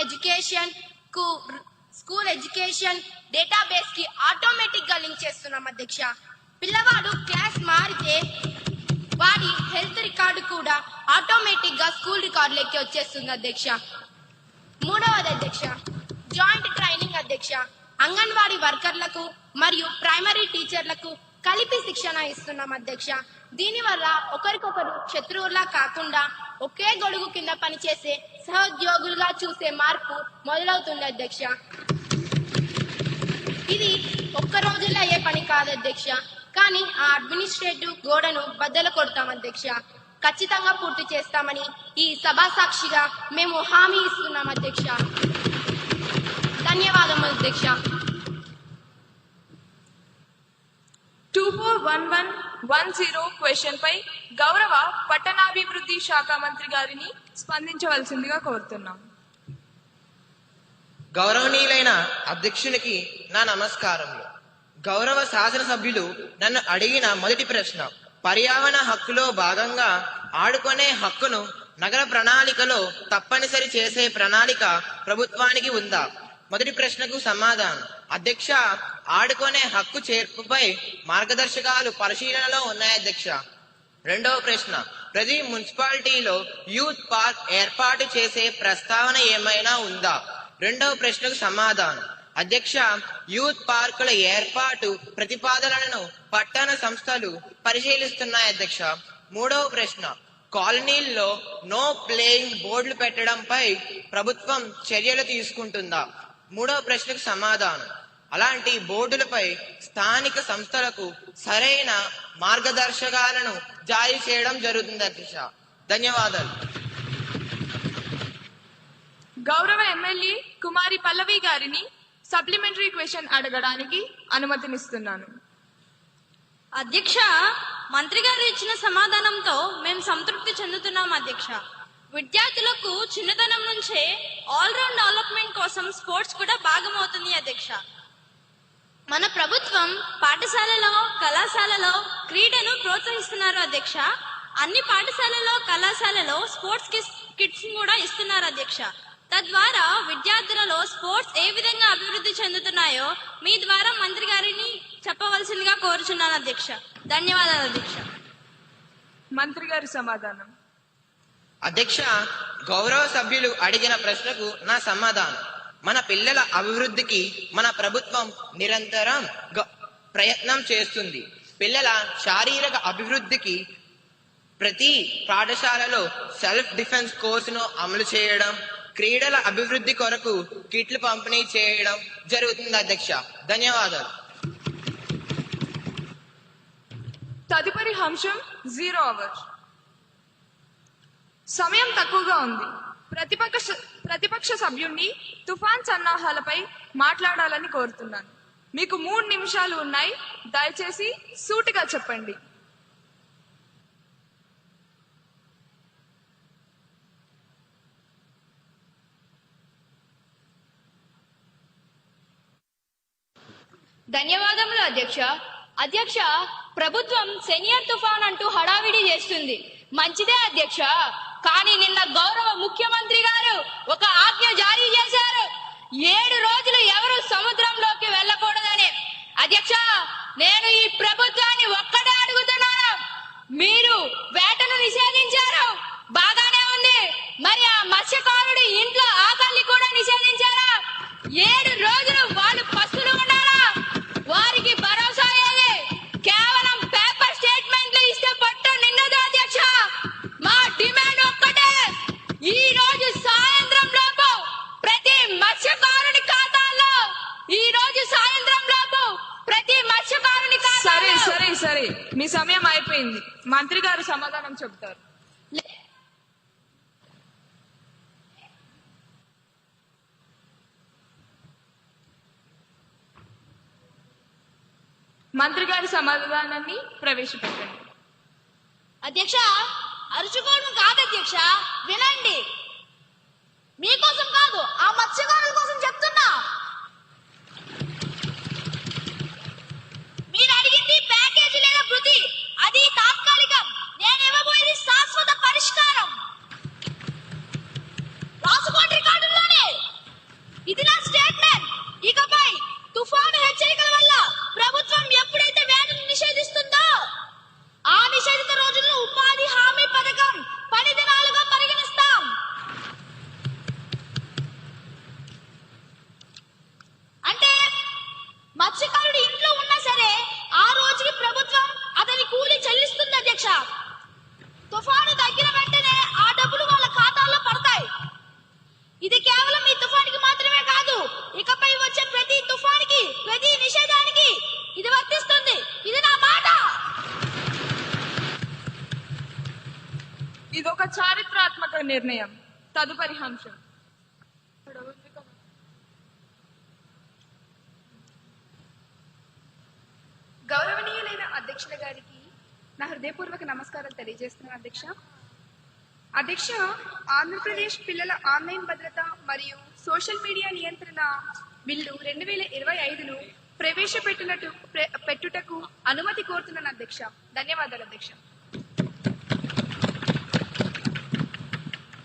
ఎడ్యుకేషన్ డేటాబేస్ కి ఆటోమేటిక్ గా లింక్ చేస్తున్నాం అధ్యక్ష. పిల్లవాడు క్లాస్ మారితే వాడి హెల్త్ రికార్డు కూడా ఆటోమేటిక్ గా స్కూల్ రికార్డులోకి వచ్చేస్తుంది అధ్యక్ష. మూడవది అధ్యక్ష జాయింట్ ట్రైనింగ్ అధ్యక్ష. అంగన్వాడీ వర్కర్లకు మరియు ప్రైమరీ టీచర్లకు కలిపి శిక్షణ ఇస్తున్నాం అధ్యక్ష. దీనివల్ల ఒకరికొకరు శత్రువులా కాకుండా ఒకే గొడుగు కింద పనిచేసే సహోద్యోగులుగా చూసే మార్పు మొదలవుతుంది అధ్యక్ష. ఇది ఒక్క రోజుల్లో అయ్యే పని కాదు అధ్యక్ష, కానీ ఆ అడ్మినిస్ట్రేటివ్ గోడను బద్దలు కొడతాం అధ్యక్ష. ఖచ్చితంగా పూర్తి చేస్తామని ఈ సభా సాక్షిగా మేము హామీ ఇస్తున్నాం అధ్యక్ష. ధన్యవాదములు అధ్యక్ష. 241110 క్వశ్చన్ పై గౌరవ పట్టణాభివృద్ధి శాఖ మంత్రి గారిని స్పందించవలసిందిగా కోరుతున్నాం. గౌరవనీయులైన అధ్యక్షునికి నా నమస్కారములు. గౌరవ శాసనసభ్యులు నన్ను అడిగిన మొదటి ప్రశ్న, పర్యావరణ హక్కులో భాగంగా ఆడుకునే హక్కును నగర ప్రణాళికలో తప్పనిసరి చేసే ప్రణాళిక ప్రభుత్వానికి ఉందా? మొదటి ప్రశ్నకు సమాధానం, అధ్యక్ష, ఆడుకునే హక్కు చేర్పుపై మార్గదర్శకాలు పరిశీలనలో ఉన్నాయి అధ్యక్ష. రెండవ ప్రశ్న, ప్రతి మున్సిపాలిటీలో యూత్ పార్క్ ఏర్పాటు చేసే ప్రస్తావన ఏమైనా ఉందా? రెండవ ప్రశ్నకు సమాధానం, అధ్యక్ష, యూత్ పార్కుల ఏర్పాటు ప్రతిపాదనలను పట్టణ సంస్థలు పరిశీలిస్తున్నాయి అధ్యక్ష. మూడవ ప్రశ్న, కాలనీల్లో నో ప్లేయింగ్ బోర్డులు పెట్టడంపై ప్రభుత్వం చర్యలు తీసుకుంటుందా? మూడవ ప్రశ్నకు సమాధానం, అలాంటి బోర్డులపై స్థానిక సంస్థలకు సరైన మార్గదర్శకాలను జారీ చేయడం జరుగుతుంది అధ్యక్ష. ధన్యవాదాలు. గౌరవ ఎమ్మెల్యే కుమారి పల్లవి గారిని సప్లిమెంటరీ క్వశ్చన్ అడగడానికి అనుమతినిస్తున్నాను. అధ్యక్ష, మంత్రి గారు ఇచ్చిన సమాధానంతో మేము సంతృప్తి చెందుతున్నాం అధ్యక్ష. విద్యార్థులకు చిన్నతనం నుంచే ఆల్రౌండ్ డెవలప్మెంట్ కోసం స్పోర్ట్స్ కూడా భాగమవుతుంది అధ్యక్ష. మన ప్రభుత్వం పాఠశాలలో, కళాశాలలో క్రీడను ప్రోత్సహిస్తున్నారు అధ్యక్ష. అన్ని పాఠశాలలో, కళాశాలలో స్పోర్ట్స్ కిట్స్ కూడా ఇస్తున్నారు అధ్యక్ష. తద్వారా విద్యార్థులలో స్పోర్ట్స్ ఏ విధంగా అభివృద్ధి చెందుతున్నాయో మీ ద్వారా మంత్రి గారిని చెప్పవలసిందిగా కోరుచున్నాను అధ్యక్ష. ధన్యవాదాలు అధ్యక్ష. మంత్రి గారి సమాధానం. అధ్యక్ష, గౌరవ సభ్యులు అడిగిన ప్రశ్నకు నా సమాధానం. మన పిల్లల అభివృద్ధికి మన ప్రభుత్వం నిరంతరం ప్రయత్నం చేస్తుంది. పిల్లల శారీరక అభివృద్ధికి ప్రతి పాఠశాలలో సెల్ఫ్ డిఫెన్స్ కోర్సును అమలు చేయడం, క్రీడల అభివృద్ధి కొరకు కిట్లు పంపిణీ చేయడం జరుగుతుంది అధ్యక్ష. ధన్యవాదాలు. తదుపరి అంశం 0 అవర్. సమయం తక్కువగా ఉంది. ప్రతిపక్ష సభ్యుణ్ణి తుఫాన్ సన్నాహాలపై మాట్లాడాలని కోరుతున్నాను. మీకు 3 నిమిషాలు ఉన్నాయి. దయచేసి సూటిగా చెప్పండి. ధన్యవాదములు అధ్యక్ష. అధ్యక్ష, ప్రభుత్వం సీనియర్ తుఫాన్ అంటూ హడావిడి చేస్తుంది. మంచిదే అధ్యక్ష. కానీ నిన్న గౌరవ ముఖ్యమంత్రి గారు ఒక ఆజ్ఞ జారీ చేశారు. 7 రోజులు ఎవరు సముద్రంలోకి వెళ్ళకూడదని. అధ్యక్ష, నేను ఈ ప్రభుత్వాన్ని ఒక్కటే అడుగుతున్నాను. మీరు వేటను నిషేధించారు, బాగానే ఉంది. మరి ఆ మత్స్యకారుడి ఇంట్లో ఆకలిని కూడా నిషేధించారా? 7 రోజులు వాళ్ళు పస్తులు ఉండాలా? వారికి భరోసా ఏది? కేవలం పేపర్ స్టేట్మెంట్లు ఇస్తే పట్టు నిన్నదు అధ్యక్ష. మా డిమాండ్ ఒక్కటే. ఈ రోజు సాయంత్రం లోపు ప్రతి మత్స్యకారుని ఖాతాల్లో సరే మీ సమయం అయిపోయింది. మంత్రి గారు సమాధానం చెబుతారు. మంత్రి గారి సమాధానాన్ని ప్రవేశపెట్టండి. అధ్యక్ష, అరుచుకోవడం కాదు అధ్యక్ష, వినండి. మీకోసం కాదు, ఆ మత్స్యకారుల కోసం చెప్తున్నా. మీరు అడిగింది ప్యాకేజీ లేదా వృద్ధి, అది తాత్కాలికం. నేను ఇవ్వబోయేది శాశ్వత పరిష్కారం. రాసుకోండి రికార్డుల్లోనే. ఇది నా స్టేట్మెంట్. ఇకపై తుఫాను హెచ్చరికల వల్ల ప్రభుత్వం ఎప్పుడైతే వేటను నిషేధిస్తుందో ఆ నిషేధిత రోజుల్లో ఉపాధి హామీ పథకం 10 దినాలుగా పరిగణిస్తాం. అంటే మత్స్యకారుడు ఇంట్లో ఉన్నా సరే ఆ రోజుకి ప్రభుత్వం అతని కూలి చెల్లిస్తుంది అధ్యక్ష. తుఫాను తగ్గిన వెంటనే ఆ డబ్బులు వాళ్ళ ఖాతాల్లో పడతాయి. ఇది కేవలం ఈ తుఫానికి మాత్రమే కాదు, ఇకపై వచ్చే ప్రతి తుఫానికి, ప్రతి నిషేధానికి ఇది వర్తిస్తుంది. ఇది నా మాట. ఇదొక చారిత్రాత్మక నిర్ణయం. తదుపరి అంశం. గౌరవనీయులైన అధ్యక్షుల గారికి నా హృదయపూర్వక నమస్కారాలు తెలియజేస్తున్నాను అధ్యక్ష. అధ్యక్ష, ఆంధ్రప్రదేశ్ పిల్లల ఆన్లైన్ భద్రత మరియు సోషల్ మీడియా నియంత్రణ బిల్లు 2025ను పెట్టుటకు అనుమతి కోరుతున్నాను అధ్యక్ష. ధన్యవాదాలు అధ్యక్ష.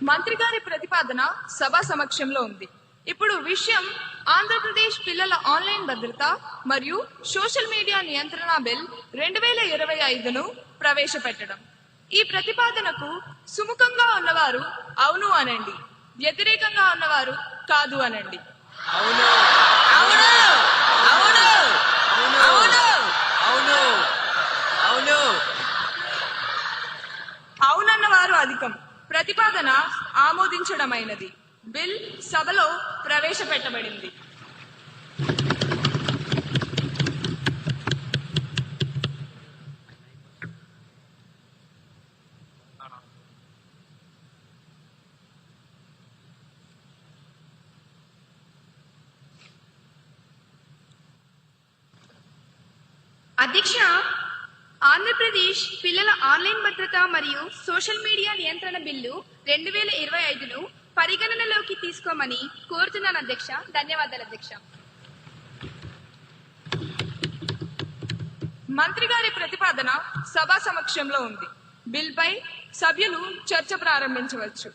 మంత్రి గారి ప్రతిపాదన సభ సమక్షంలో ఉంది. ఇప్పుడు విషయం ఆంధ్రప్రదేశ్ పిల్లల ఆన్లైన్ భద్రత మరియు సోషల్ మీడియా నియంత్రణ బిల్ 2025ను ప్రవేశపెట్టడం. ఈ ప్రతిపాదనకు సుముఖంగా ఉన్నవారు అవును అనండి, వ్యతిరేకంగా ఉన్నవారు కాదు అనండి. అవును అవును అవును అవును అవును అవును అవునన్న వారు అధికం. ప్రతిపాదన ఆమోదించడమైనది. బిల్ సభలో ప్రవేశపెట్టబడింది. అధ్యక్ష, ఆంధ్రప్రదేశ్ పిల్లల ఆన్లైన్ భద్రత మరియు సోషల్ మీడియా నియంత్రణ బిల్లు 2025ను పరిగణనలోకి తీసుకోమని కోరుతున్నాను అధ్యక్ష. ధన్యవాదాలు అధ్యక్ష. మంత్రి గారి ప్రతిపాదన సభా సమక్షంలో ఉంది. బిల్ పై సభ్యులు చర్చ ప్రారంభించవచ్చు.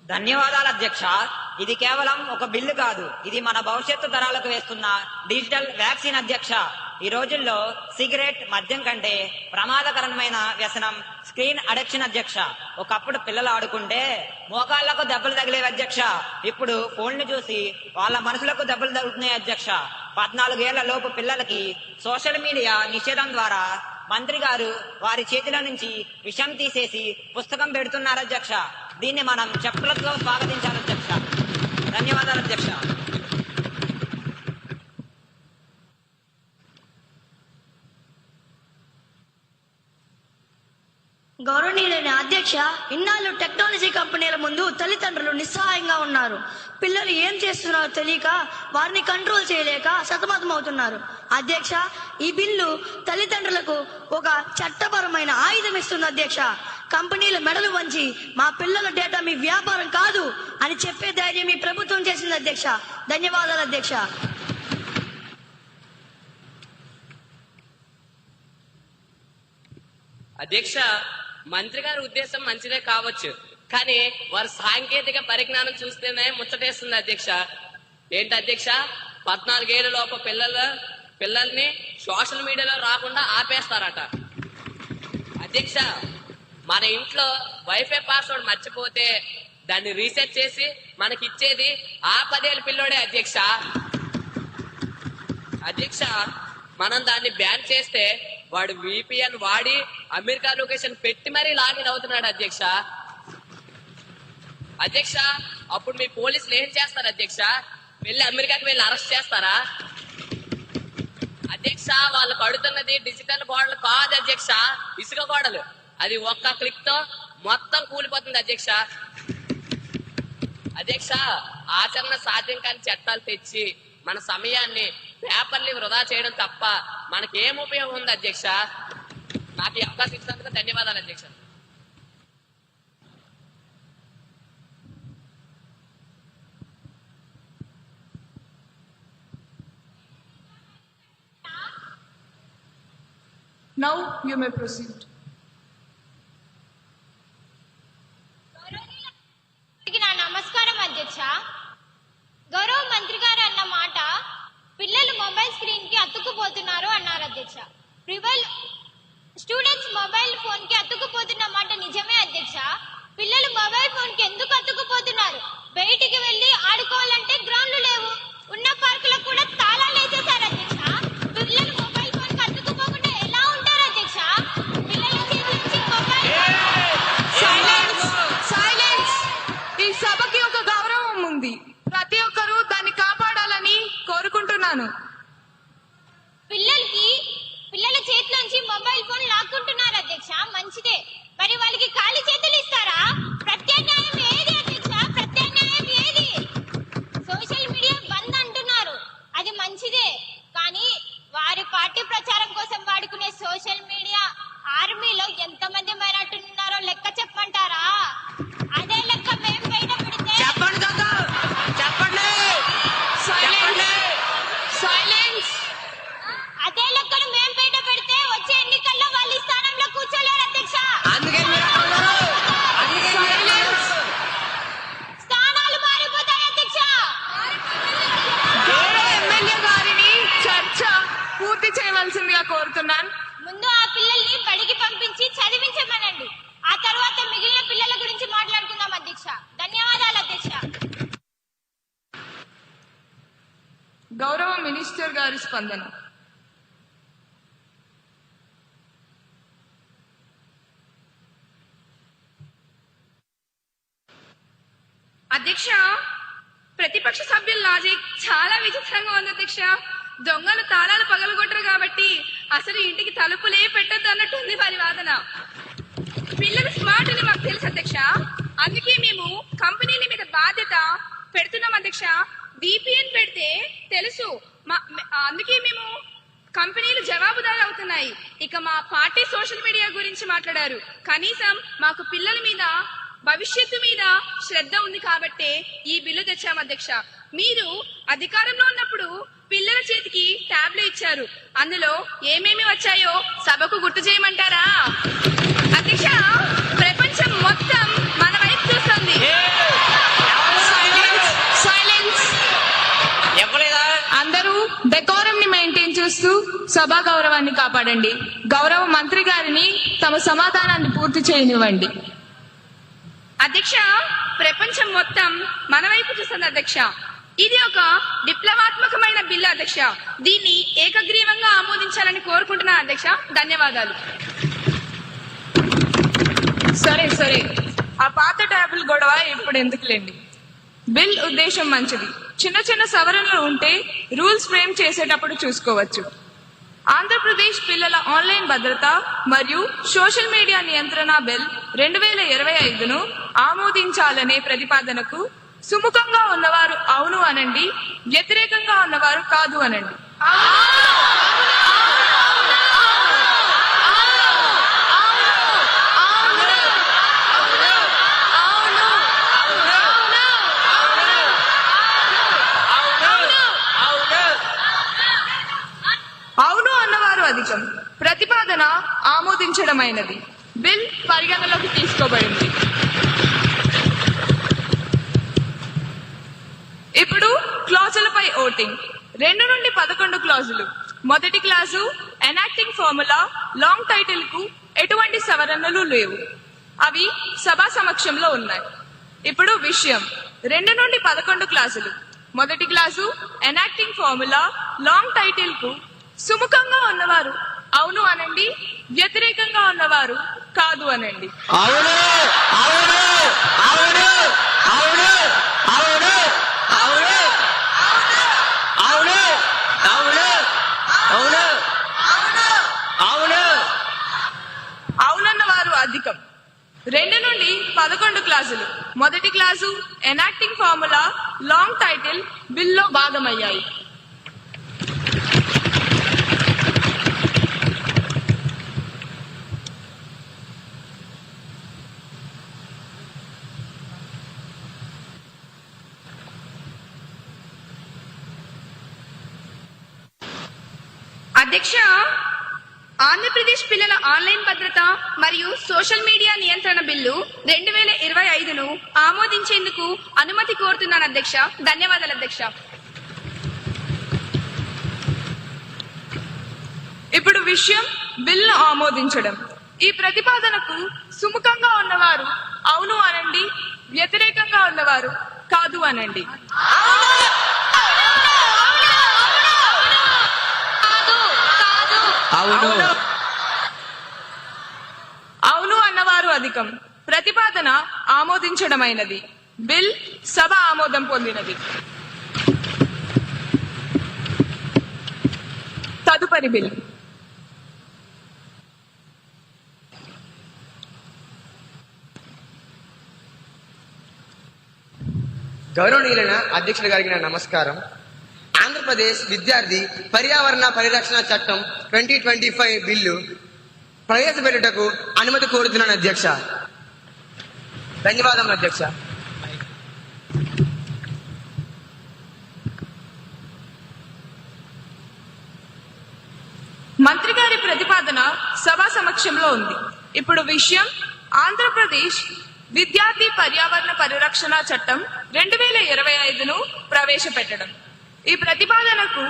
ధన్యవాదాలు అధ్యక్ష. ఇది కేవలం ఒక బిల్లు కాదు, ఇది మన భవిష్యత్తు తరాలకు వేస్తున్న డిజిటల్ వ్యాక్సిన్ అధ్యక్ష. ఈ రోజుల్లో సిగరెట్ మద్యం కంటే ప్రమాదకరమైన వ్యసనం స్క్రీన్ అడిక్షన్ అధ్యక్ష. ఒకప్పుడు పిల్లలు ఆడుకుంటే మోకాళ్లకు దెబ్బలు తగిలేవి అధ్యక్ష. ఇప్పుడు ఫోన్లు చూసి వాళ్ళ మనసులకు దెబ్బలు తగులుతున్నాయి అధ్యక్ష. 14 ఏళ్ల లోపు పిల్లలకి సోషల్ మీడియా నిషేధం ద్వారా మంత్రి గారు వారి చేతిలో నుంచి విషం తీసేసి పుస్తకం పెడుతున్నారు అధ్యక్ష. దీన్ని మనం చెప్పులతో స్వాగతించాలి అధ్యక్ష. ధన్యవాదాలు అధ్యక్ష. గౌరవనీయులైన అధ్యక్ష, ఇన్నాళ్ళు టెక్నాలజీ కంపెనీల ముందు తల్లిదండ్రులు నిస్సహాయంగా ఉన్నారు. పిల్లలు ఏం చేస్తున్నారో తెలియక వారిని కంట్రోల్ చేయలేక సతమతమవుతున్నారు. అధ్యక్ష, ఈ బిల్లు తల్లిదండ్రులకు ఒక చట్టపరమైన ఆయుధం ఇస్తుంది అధ్యక్ష. కంపెనీల మెడలు వంచి మా పిల్లల డేటా మీ వ్యాపారం కాదు అని చెప్పే ధైర్యం ఈ ప్రభుత్వం చేసింది అధ్యక్ష. ధన్యవాదాలు అధ్యక్ష. అధ్యక్ష, మంత్రి గారి ఉద్దేశం మంచిదే కావచ్చు, కానీ వారి సాంకేతిక పరిజ్ఞానం చూస్తేనే ముచ్చటేస్తుంది అధ్యక్ష. ఏంటి అధ్యక్ష, 14 ఏళ్ల లోపు పిల్లల్ని సోషల్ మీడియాలో రాకుండా ఆపేస్తారట. అధ్యక్ష, మన ఇంట్లో వైఫై పాస్వర్డ్ మర్చిపోతే దాన్ని రీసెట్ చేసి మనకి ఇచ్చేది ఆ 10 ఏళ్ళ పిల్లోడే అధ్యక్ష. అధ్యక్ష, మనం దాన్ని బ్యాన్ చేస్తే వాడు VPN వాడి అమెరికా లొకేషన్ పెట్టి మరీ లాగిన్ అవుతున్నాడు అధ్యక్ష. అధ్యక్ష, అప్పుడు మీ పోలీసులు ఏం చేస్తారు అధ్యక్ష? వెళ్ళి అమెరికాకి వెళ్ళి అరెస్ట్ చేస్తారా? అధ్యక్ష, వాళ్ళు కడుతున్నది డిజిటల్ గోడలు కాదు అధ్యక్ష, ఇసుక గోడలు. అది ఒక్క క్లిక్ తో మొత్తం కూలిపోతుంది అధ్యక్ష. అధ్యక్ష, ఆచరణ సాధ్యం కాని చట్టాలు తెచ్చి మన సమయాన్ని పేపర్లు వృధా చేయడం తప్ప మనకేం ఉపయోగం ఉంది అధ్యక్ష? నాకు ఈ అవకాశం ఇచ్చినందుకు ధన్యవాదాలు అధ్యక్ష. Now you may proceed. నా నమస్కారం అధ్యక్ష. గౌరవ మంత్రి గారు అన్న మాట, పిల్లలు మొబైల్ స్క్రీన్ కి అతుక్కుపోతున్నారు అన్నారు అధ్యక్ష. స్టూడెంట్స్ మొబైల్ ఫోన్ కి అతుక్కుపోతున్న మాట నిజమే అధ్యక్ష. పిల్లలు మొబైల్ ఫోన్ కి ఎందుకు అతుక్కుపోతున్నారు? బయటికి వెళ్లి ఆడుకోవాలంటే గ్రౌండ్లు లేవు, ఉన్న పార్కులకు కూడా తాళాలు వేసేసారు అధ్యక్ష. పిల్లలు మొబైల్ ఫోన్ కి అతుక్కుపోకుండా ఎలా ఉంటారు అధ్యక్ష? పిల్లల చేతి నుంచి మొబైల్ సైలెన్స్. ఈ సభకి ఒక గౌరవం ఉంది, ప్రతి ఒక్కరూ దాన్ని కాపాడాలని కోరుకుంటున్నాను. పిల్లల చేతిలోంచి మొబైల్ ఫోన్ లాక్కుంటున్నారు అధ్యక్ష. మంచిదే, మరి వాళ్ళకి ఖాళీ చేతులు ఇస్తారా? ప్రత్యామ్నాయం ఏది అధ్యక్ష? ప్రత్యామ్నాయం ఏది? సోషల్ మీడియా బంద్ అంటున్నారు, అది మంచిదే, కానీ వారి పార్టీ ప్రచారం కోసం వాడుకునే సోషల్ మీడియా ఆర్మీలో ఎంతమంది మైనార్టీలు ఉన్నారో లెక్క చెప్పంటారా? అదే లెక్క మేము బయట పెడితే అదే లెక్కను మేము బయట పెడితే వచ్చే ఎన్నికల్లో వాళ్ళు ఈ స్థానంలో కూర్చోలేరు అధ్యక్ష. స్థానాలు మారిపోతాయి అధ్యక్ష. ఎమ్మెల్యే గారిని చర్చ పూర్తి చేయవలసిందిగా కోరుతున్నాను. ముందు ఆ పిల్లల్ని బడికి పంపించి చదివించమనండి, ఆ తర్వాత మిగిలిన పిల్లల గురించి మాట్లాడుకుందాం అధ్యక్ష. ధన్యవాదాలు అధ్యక్ష. గౌరవ మినిస్టర్ గారి స్పందన. అధ్యక్ష, ప్రతిపక్ష సభ్యుల లాజిక్ చాలా విచిత్రంగా ఉంది అధ్యక్ష. దొంగలు తాళాలు పగలగొట్టరు కాబట్టి అసలు ఇంటికి తలుపులే పెట్టద్దు అన్నట్టుంది వారి వాదన. పిల్లలు స్మార్ట్ అని మాకు తెలుసు అధ్యక్ష, అందుకే మేము కంపెనీల మీద బాధ్యత పెడుతున్నాం అధ్యక్ష. VPN పెడితే తెలుసు, అందుకే మేము కంపెనీలు జవాబుదారు అవుతున్నాయి. ఇక మా పార్టీ సోషల్ మీడియా గురించి మాట్లాడారు, కనీసం మాకు పిల్లల మీద భవిష్యత్తు మీద శ్రద్ధ ఉంది కాబట్టే ఈ బిల్లు తెచ్చాం అధ్యక్ష. మీరు అధికారంలో ఉన్నప్పుడు పిల్లల చేతికి ట్యాబ్లు ఇచ్చారు, అందులో ఏమేమి వచ్చాయో సభకు గుర్తు చేయమంటారా? అధ్యక్ష, ప్రపంచం మొత్తం మన వైపు చూస్తుంది. అందరూ డెకోరం ని మెయింటైన్ చేస్తూ చూస్తూ సభా గౌరవాన్ని కాపాడండి. గౌరవ మంత్రి గారిని తమ సమాధానాన్ని పూర్తి చేయనివ్వండి. అధ్యక్ష, ప్రపంచం మొత్తం మన వైపు చూస్తుంది అధ్యక్ష. ఇది ఒక విప్లవాత్మకమైన బిల్లు అధ్యక్ష. దీన్ని ఏకగ్రీవంగా ఆమోదించాలని కోరుకుంటున్నాను అధ్యక్ష. ధన్యవాదాలు. సరే ఆ పాత ట్యాబుల్ గొడవ ఇప్పుడు ఎందుకులేండి. బిల్ ఉద్దేశం మంచిది. చిన్న చిన్న సవరణలు ఉంటే రూల్స్ ఫ్రేమ్ చేసేటప్పుడు చూసుకోవచ్చు. ఆంధ్రప్రదేశ్ పిల్లల ఆన్లైన్ భద్రత మరియు సోషల్ మీడియా నియంత్రణ బిల్ 2025ను ఆమోదించాలనే ప్రతిపాదనకు సుముఖంగా ఉన్నవారు అవును అనండి, వ్యతిరేకంగా ఉన్నవారు కాదు అనండి. అవును అన్నవారు అధికం. ప్రతిపాదన ఆమోదించడమైనది. బిల్ పరిగణలోకి తీసుకోబడింది. ఇప్పుడు క్లాజులపై ఓటింగ్. 2 నుండి 11 క్లాజులు. మొదటి clause enacting formula long title కు ఎటువంటి సవరణలు లేవు. అవి సభా సమక్షంలో ఉన్నాయి. ఇప్పుడు విషయం. 2 నుండి 11 క్లాజులు. మొదటి clause enacting formula long title కు సుముఖంగా ఉన్నవారు అవును అనండి, వ్యతిరేకంగా ఉన్నవారు కాదు అనండి. అవును అవును అవును అవును అవును అవును అవును అవును అవును అవును అవునన్నవారు అధికం. 2 నుండి 11 క్లాసులు. మొదటి class enacting formula long title బిల్లో భాగమయ్యాయి. అధ్యక్ష, ఆంధ్రప్రదేశ్ పిల్లల ఆన్లైన్ భద్రత మరియు సోషల్ మీడియా నియంత్రణ బిల్లు 2025ను ఆమోదించేందుకు అనుమతి కోరుతున్నాను అధ్యక్ష. ధన్యవాదాలు అధ్యక్ష. ఇప్పుడు విషయం బిల్లు ఆమోదించడం. ఈ ప్రతిపాదనకు సుముఖంగా ఉన్నవారు అవును అనండి, వ్యతిరేకంగా ఉన్నవారు కాదు అనండి. అవును అన్నవారు అధికం. ప్రతిపాదన ఆమోదించడమైనది. బిల్ సభ ఆమోదం పొందినది. తదుపరి బిల్. గౌరవనీయులైన అధ్యక్షుల గారికి నా నమస్కారం. ఆంధ్రప్రదేశ్ విద్యార్థి పర్యావరణ పరిరక్షణ చట్టం 2025 బిల్లు ప్రవేశపెట్టుటకు అనుమతి కోరుతున్నాను అధ్యక్ష. ధన్యవాదములు అధ్యక్ష. మంత్రి గారి ప్రతిపాదన సభా సమక్షంలో ఉంది. ఇప్పుడు విషయం ఆంధ్రప్రదేశ్ విద్యార్థి పర్యావరణ పరిరక్షణ చట్టం 2025ను ప్రవేశపెట్టడం. ఈ ప్రతిపాదనకు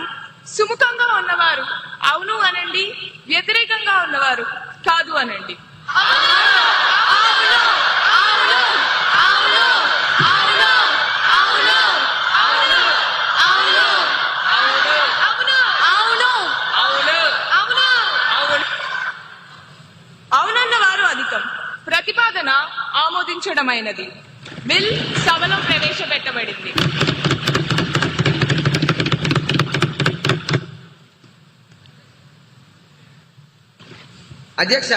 సుముఖంగా ఉన్నవారు అవును అనండి, వ్యతిరేకంగా ఉన్నవారు కాదు అనండి. అవునన్నవారు అధికం. ప్రతిపాదన ఆమోదించడమైనది. బిల్ సభలో ప్రవేశపెట్టబడింది. అధ్యక్ష,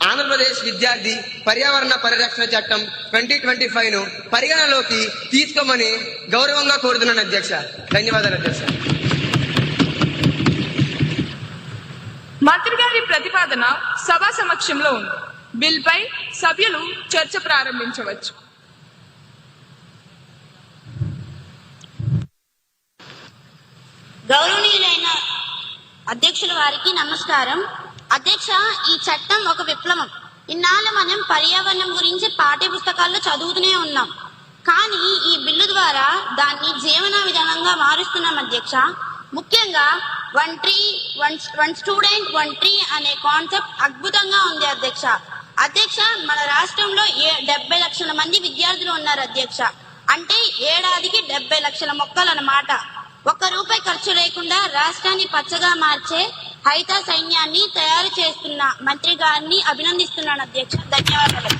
ఆంధ్రప్రదేశ్ విద్యార్థి పర్యావరణ పరిరక్షణ చట్టం 2025ను పరిగణలోకి తీసుకోమని గౌరవంగా కోరుతున్నాను అధ్యక్ష. ధన్యవాదాలు అధ్యక్ష. మంత్రి గారి ప్రతిపాదన సభా సమక్షంలో ఉంది. బిల్ పై సభ్యులు చర్చ ప్రారంభించవచ్చు. గౌరవనీయులైన అధ్యక్షుల వారికి నమస్కారం. అధ్యక్ష, ఈ చట్టం ఒక విప్లవం. ఇన్నాళ్ళు మనం పర్యావరణం గురించి పాఠ్య పుస్తకాల్లో చదువుతూనే ఉన్నాం. కానీ ఈ బిల్లు ద్వారా దాన్ని జీవన విధానంగా మారుస్తున్నాం అధ్యక్ష. ముఖ్యంగా వన్ స్టూడెంట్ వన్ ట్రీ అనే కాన్సెప్ట్ అద్భుతంగా ఉంది అధ్యక్ష. అధ్యక్ష, మన రాష్ట్రంలో 70 లక్షల మంది విద్యార్థులు ఉన్నారు అధ్యక్ష. అంటే ఏడాదికి 70 లక్షల మొక్కలు అన్నమాట. ₹1 ఖర్చు లేకుండా రాష్ట్రాన్ని పచ్చగా మార్చే హరిత సైన్యాన్ని తయారు చేస్తున్న మంత్రి గారిని అభినందిస్తున్నాను అధ్యక్ష. ధన్యవాదాలు.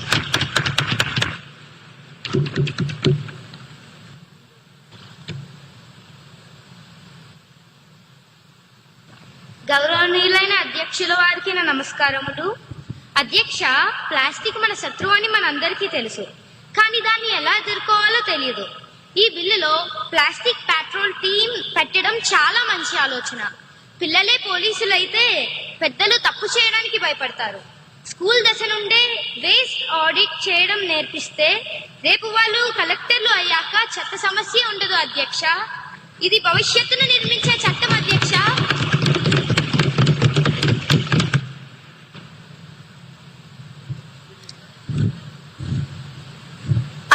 గౌరవనీయులైన అధ్యక్షుల వారికి నా నమస్కారములు. అధ్యక్ష, ప్లాస్టిక్ మన శత్రువు అని మనందరికీ తెలుసు, కానీ దాన్ని ఎలా ఎదుర్కోవాలో తెలియదు. ఈ బిల్లులో ప్లాస్టిక్ పెట్రోల్ టీం పెట్టడం చాలా మంచి ఆలోచన. పిల్లలే పోలీసులైతే పెద్దలు తప్పు చేయడానికి భయపడతారు. స్కూల్ దశ నుండే వేస్ట్ ఆడిట్ చేయడం నేర్పిస్తే రేపు వాళ్ళు కలెక్టర్లు అయ్యాక చెత్త సమస్య ఉండదు అధ్యక్ష. ఇది భవిష్యత్తును నిర్మించే చట్టం అధ్యక్ష.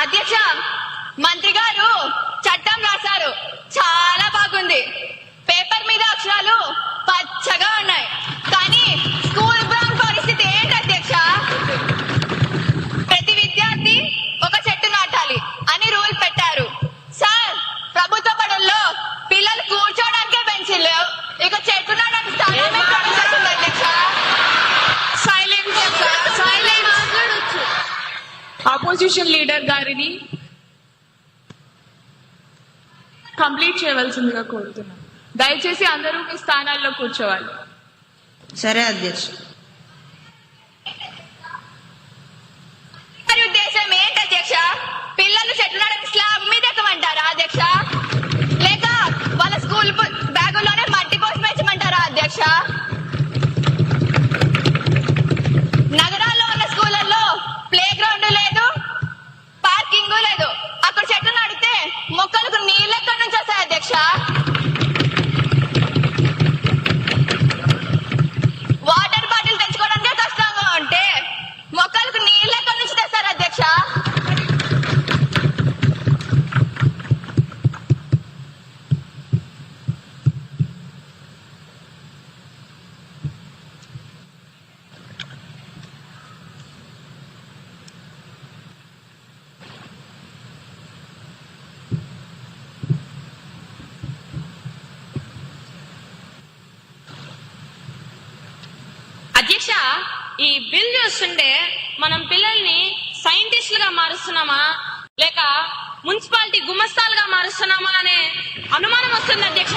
అధ్యక్ష, మంత్రి గారు చట్టం రాశారు, చాలా బాగుంది. పేపర్ మీద అక్షరాలు పచ్చగా ఉన్నాయి, కానీ స్కూల్ గ్రౌండ్ పరిస్థితి ఏంటి అధ్యక్ష? ప్రతి విద్యార్థి ఒక చెట్టు నాటాలి అని రూల్ పెట్టారు. సార్, ప్రభుత్వ బడుల్లో పిల్లలు కూర్చోడానికే బెంచీలు లేవు, ఇక చెట్టు నాటడానికి స్థానమే ప్రవేశిస్తుంది అధ్యక్ష. ఆపోజిషన్ లీడర్ గారిని కంప్లీట్ చేయవలసిందిగా కోరుతున్నాను. దయచేసి అందరూ మీ స్థానాల్లో కూర్చోవాలి. సరే అధ్యక్ష. ఉద్దేశం ఏంటి అధ్యక్ష? పిల్లలు చెట్లు నాటడానికి స్లాబ్ మీద ఎక్కమంటారా అధ్యక్ష? లేక వాళ్ళ స్కూల్ బ్యాగుల్లోనే మట్టి పోసి పెంచమంటారా అధ్యక్ష? నగరాల్లో ఉన్న స్కూళ్ళల్లో ప్లే గ్రౌండ్ లేదు, పార్కింగ్ లేదు. అక్కడ చెట్లు నాటితే మొక్కలకు నీళ్ళు ఎక్కడి నుంచి వస్తాయి అధ్యక్ష? వాటర్ బాటిల్ తెచ్చుకోవడానికే కష్టంగా ఉంటే మొక్కలకు నీళ్ళు ఎక్కడి నుంచి తెస్తారు అధ్యక్ష? అధ్యక్ష, ఈ బిల్ చూస్తుంటే మనం పిల్లల్ని సైంటిస్టులుగా మారుస్తున్నామా లేక మున్సిపాలిటీ గుమస్తాలుగా మారుస్తున్నామా అనే అనుమానం వస్తుంది అధ్యక్ష.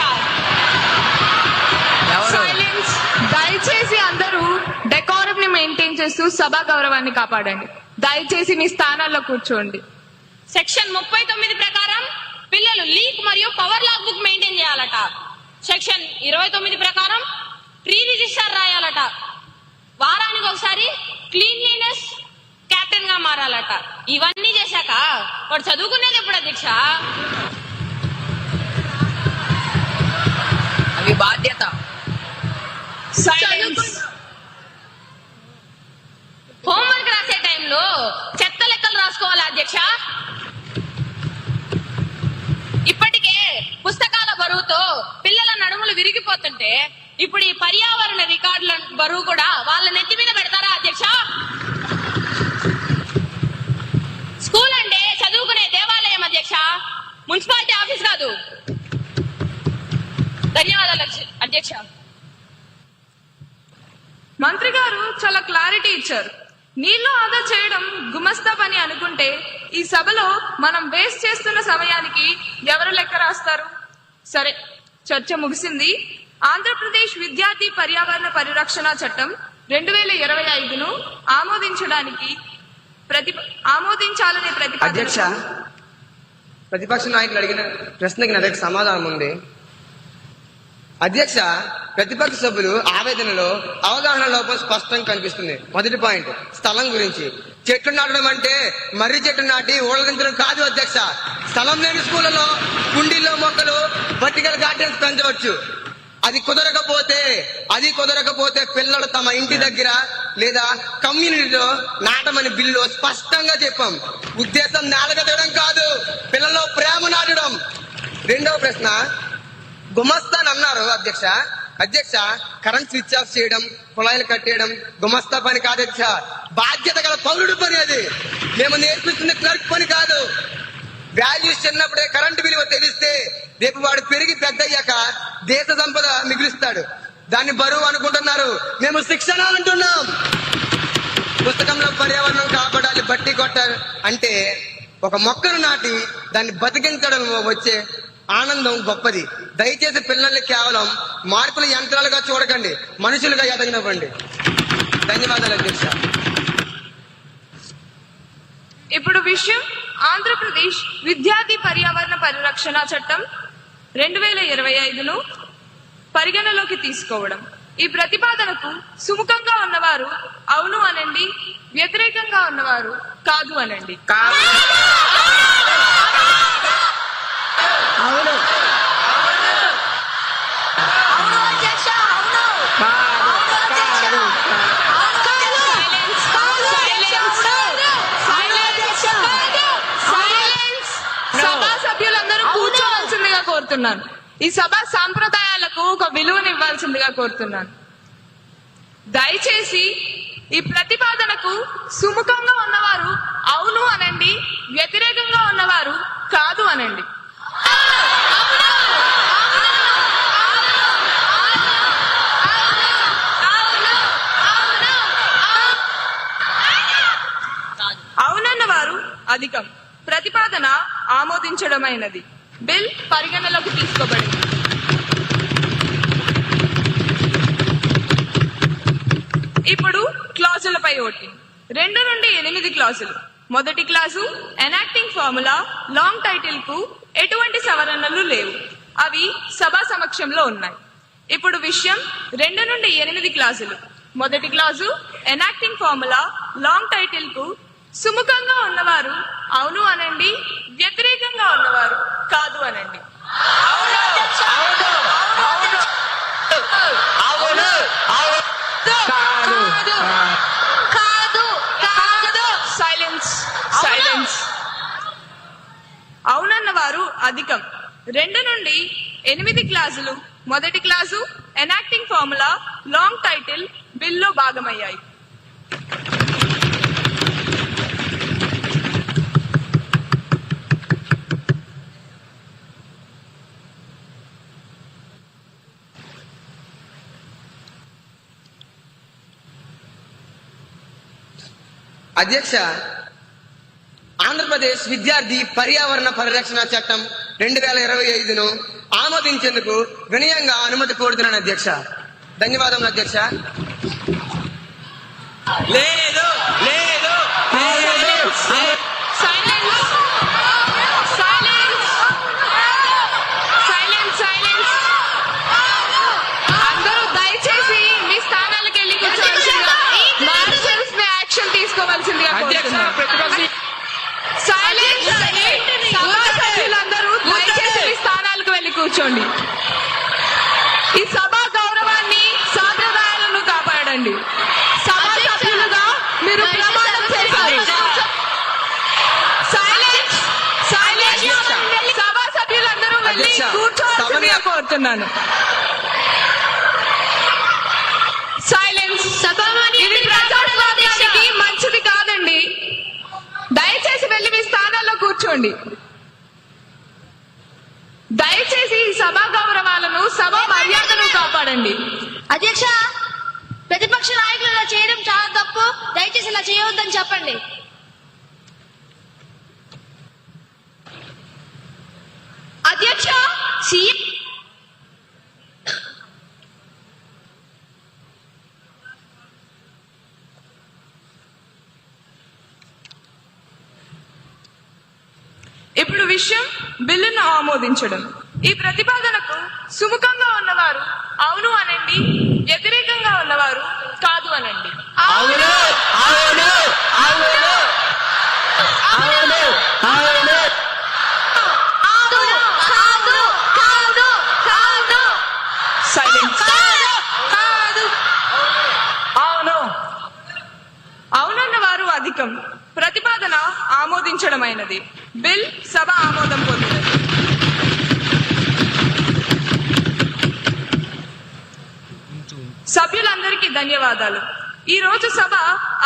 సైలెన్స్. దయచేసి అందరూ డెకోరం ని మెయింటైన్ చేస్తూ సభా గౌరవాన్ని కాపాడండి. దయచేసి మీ స్థానాల్లో కూర్చోండి. సెక్షన్ 39 ప్రకారం పిల్లలు లీక్ మరియు పవర్ లాగ్ బుక్ మెయింటైన్ చేయాలట. సెక్షన్ 29 ప్రకారం ప్రీ రిజిస్టర్ రాయాలట. వారానికి ఒకసారి క్లీన్లీనెస్ కెప్టెన్ గా మారాలట. ఇవన్నీ చేశాక వాడు చదువుకునేది ఎప్పుడు అధ్యక్ష? అవి బాధ్యత. హోంవర్క్ రాసే టైంలో చెత్త లెక్కలు రాసుకోవాలి అధ్యక్ష. ఇప్పటికే పుస్తకాల బరువుతో పిల్లల నడుములు విరిగిపోతుంటే ఇప్పుడు ఈ పర్యావరణ రికార్డుల బరువు కూడా వాళ్ళ నెత్తి మీద పెడతారా అధ్యక్ష? స్కూల్ అంటే చదువుకునే దేవాలయం అధ్యక్ష, మున్సిపాలిటీ ఆఫీస్ కాదు. ధన్యవాదాలు అధ్యక్ష. మంత్రి గారు చాలా క్లారిటీ ఇచ్చారు. నీళ్లు ఆదా చేయడం గుమస్తా పని అనుకుంటే ఈ సభలో మనం వేస్ట్ చేస్తున్న సమయానికి ఎవరు లెక్క రాస్తారు? సరే, చర్చ ముగిసింది. ఆంధ్రప్రదేశ్ విద్యార్థి పర్యావరణ పరిరక్షణ చట్టం 2025ను ఆమోదించాలనే అధ్యక్ష, ప్రతిపక్ష నాయకులు అడిగిన ప్రశ్నకి నా దగ్గర సమాధానం ఉంది. అధ్యక్ష, ప్రతిపక్ష సభ్యులు ఆవేదనలో అవగాహన లోపం స్పష్టంగా కనిపిస్తుంది. మొదటి పాయింట్ స్థలం గురించి. చెట్లు నాటడం అంటే మర్రి చెట్టు నాటి ఊళ్ళదించడం కాదు అధ్యక్ష. స్థలం లేని స్కూళ్లలో కుండీల్లో మొక్కలు వర్టికల్ గార్డెన్స్ పెంచవచ్చు. అది కుదరకపోతే పిల్లలు తమ ఇంటి దగ్గర లేదా కమ్యూనిటీలో నాటమని బిల్లు స్పష్టంగా చెప్పాం. ఉద్దేశం నేలగదడం కాదు, పిల్లల్లో ప్రేమ నాటడం. రెండవ ప్రశ్న, గుమస్తాన్ అన్నారు అధ్యక్ష. అధ్యక్ష కరెంట్ స్విచ్ ఆఫ్ చేయడం, కుళాయిలు కట్టేయడం గుమస్తా పని కాదు అధ్యక్ష, బాధ్యత గల పౌరుడు పని. అది మేము నేర్పిస్తున్న క్లర్క్ పని కాదు. వాల్యూస్ చిన్నప్పుడే కరెంటు విలువ తెలిస్తే రేపు వాడు పెరిగి పెద్ద అయ్యాక దేశ సంపద మిగులుస్తాడు. దాన్ని బరువు అనుకుంటున్నారు, మేము శిక్షణ అంటున్నాం. పుస్తకంలో పర్యావరణం కాపాడాలి బట్టి కొట్టారు అంటే ఒక మొక్కను నాటి దాన్ని బతికించడం వచ్చే ఆనందం గొప్పది. దయచేసి పిల్లల్ని కేవలం మార్కుల యంత్రాలుగా చూడకండి, మనుషులుగా ఎదగనివ్వండి. ధన్యవాదాలు అధ్యక్ష. ఇప్పుడు విషయం ఆంధ్రప్రదేశ్ విద్యార్థి పర్యావరణ పరిరక్షణ చట్టం 2025ను పరిగణలోకి తీసుకోవడం. ఈ ప్రతిపాదనకు సుముఖంగా ఉన్నవారు అవును అనండి, వ్యతిరేకంగా ఉన్నవారు కాదు అనండి. అవును సభా సభ్యులందరూ కూర్చోవలసిందిగా కోరుతున్నాను. ఈ సభా సాంప్రదాయాలకు ఒక విలువనివ్వాల్సిందిగా కోరుతున్నాను. దయచేసి ఈ ప్రతిపాదనకు సుముఖంగా ఉన్నవారు అవును అనండి, వ్యతిరేకంగా ఉన్నవారు కాదు అనండి. అవునన్న వారు అధికం. ప్రతిపాదన ఆమోదించడమైనది. బిల్ పరిగణలోకి తీసుకోబడింది. ఇప్పుడు క్లాజులపై ఓటింగ్. 2 నుండి 8 క్లాజులు. మొదటి clause enacting formula long title కు ఎటువంటి సవరణలు లేవు, అవి సభా సమక్షంలో ఉన్నాయి. ఇప్పుడు విషయం 2 నుండి 8 క్లాజులు. మొదటి clause enacting formula long title కు సుముఖంగా ఉన్నవారు అవును అనండి, వ్యతిరేకంగా ఉన్నవారు కాదు అనండి. Silence silence. అవునన్న వారు అధికం. 2 నుండి 8 క్లాజులు. మొదటి clause enacting formula long title బిల్లో భాగమయ్యాయి. అధ్యక్ష, ఆంధ్రప్రదేశ్ విద్యార్థి పర్యావరణ పరిరక్షణ చట్టం 2025ను ఆమోదించేందుకు వినయంగా అనుమతి కోరుతున్నాను అధ్యక్ష. ధన్యవాదములు అధ్యక్ష. లేదు లేదు అందరూ దయచేసి మీ స్థానాలకు వెళ్ళి కూర్చోవలసిందిగా, మార్షల్స్ ని యాక్షన్ తీసుకోవాల్సిందిగా కోరుతున్నాను. సైలెన్స్. సభా సభ్యులందరూ దయచేసి మీ స్థానాలకు వెళ్ళి కూర్చోండి. ఈ సభా గౌరవాన్ని, సాంప్రదాయాలను కాపాడండి. సభా సభ్యులుగా మీరు ప్రమాణం చేశారు. Silence silence. సభా సభ్యులందరూ వెళ్ళి కూర్చోవలసిందిగా కోరుతున్నాను. సైలెన్స్. ఇది ప్రజాస్వామ్యానికి మంచిది కాదండి. దయచేసి వెళ్ళి మీ స్థానాల్లో కూర్చోండి. దయచేసి ఈ సభా గౌరవాలను, సభా మర్యాదను కాపాడండి. అధ్యక్ష, ప్రతిపక్ష నాయకులు ఇలా చేయడం చాలా తప్పు. దయచేసి ఇలా చేయవద్దని చెప్పండి. అధ్యక్ష, సీఎం ఇప్పుడు విషయం బిల్లును ఆమోదించడం. ఈ ప్రతిపాదనకు సుముఖంగా ఉన్నవారు అవును అనండి, వ్యతిరేకంగా ఉన్నవారు కాదు అనండి. అవును అవును అవును అవును అవును సైలెన్స్. అవును. అవునన్న వారు అధికం. ప్రతిపాదన ఆమోదించడమైనది. బిల్ సభ ఆమోదం పొందినది. అందరికీ ధన్యవాదాలు. ఈ రోజు సభ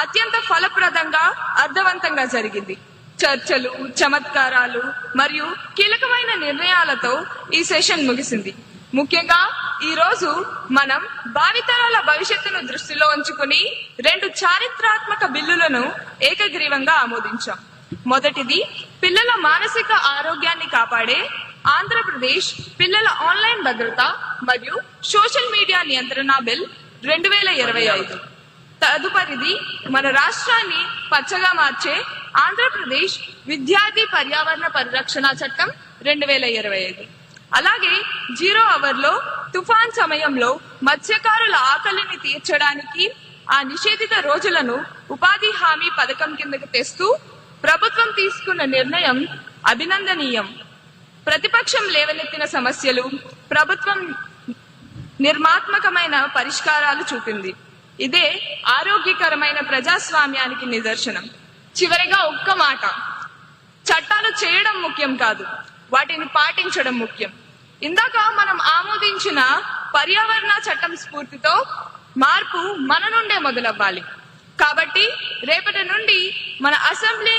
అత్యంత ఫలప్రదంగా అర్థవంతంగా జరిగింది. చర్చలు, చమత్కారాలు మరియు కీలకమైన నిర్ణయాలతో ఈ సెషన్ ముగిసింది. ముఖ్యంగా ఈ రోజు మనం భావితరాల భవిష్యత్తును దృష్టిలో ఉంచుకుని 2 చారిత్రాత్మక బిల్లులను ఏకగ్రీవంగా ఆమోదించాం. మొదటిది పిల్లల మానసిక ఆరోగ్యాన్ని కాపాడే ఆంధ్రప్రదేశ్ పిల్లల ఆన్లైన్ భద్రత మరియు సోషల్ మీడియా నియంత్రణ బిల్ 2025. తదుపరిది మన రాష్ట్రాన్ని పచ్చగా మార్చే ఆంధ్రప్రదేశ్ విద్యార్థి పర్యావరణ పరిరక్షణ చట్టం 2025. అలాగే 0 అవర్లో తుఫాన్ సమయంలో మత్స్యకారుల ఆకలిని తీర్చడానికి ఆ నిషేధిత రోజులను ఉపాధి హామీ పథకం కిందకు తెస్తూ ప్రభుత్వం తీసుకున్న నిర్ణయం అభినందనీయం. ప్రతిపక్షం లేవనెత్తిన సమస్యలు ప్రభుత్వం నిర్మాత్మకమైన పరిష్కారాలు చూపింది. ఇదే ఆరోగ్యకరమైన ప్రజాస్వామ్యానికి నిదర్శనం. చివరిగా ఒక్క మాట, చట్టాలు చేయడం ముఖ్యం కాదు, వాటిని పాటించడం ముఖ్యం. ఇందాక మనం ఆమోదించిన పర్యావరణ చట్టం స్ఫూర్తితో మార్పు మన నుండే మొదలవ్వాలి. కాబట్టి రేపటి నుండి మన అసెంబ్లీ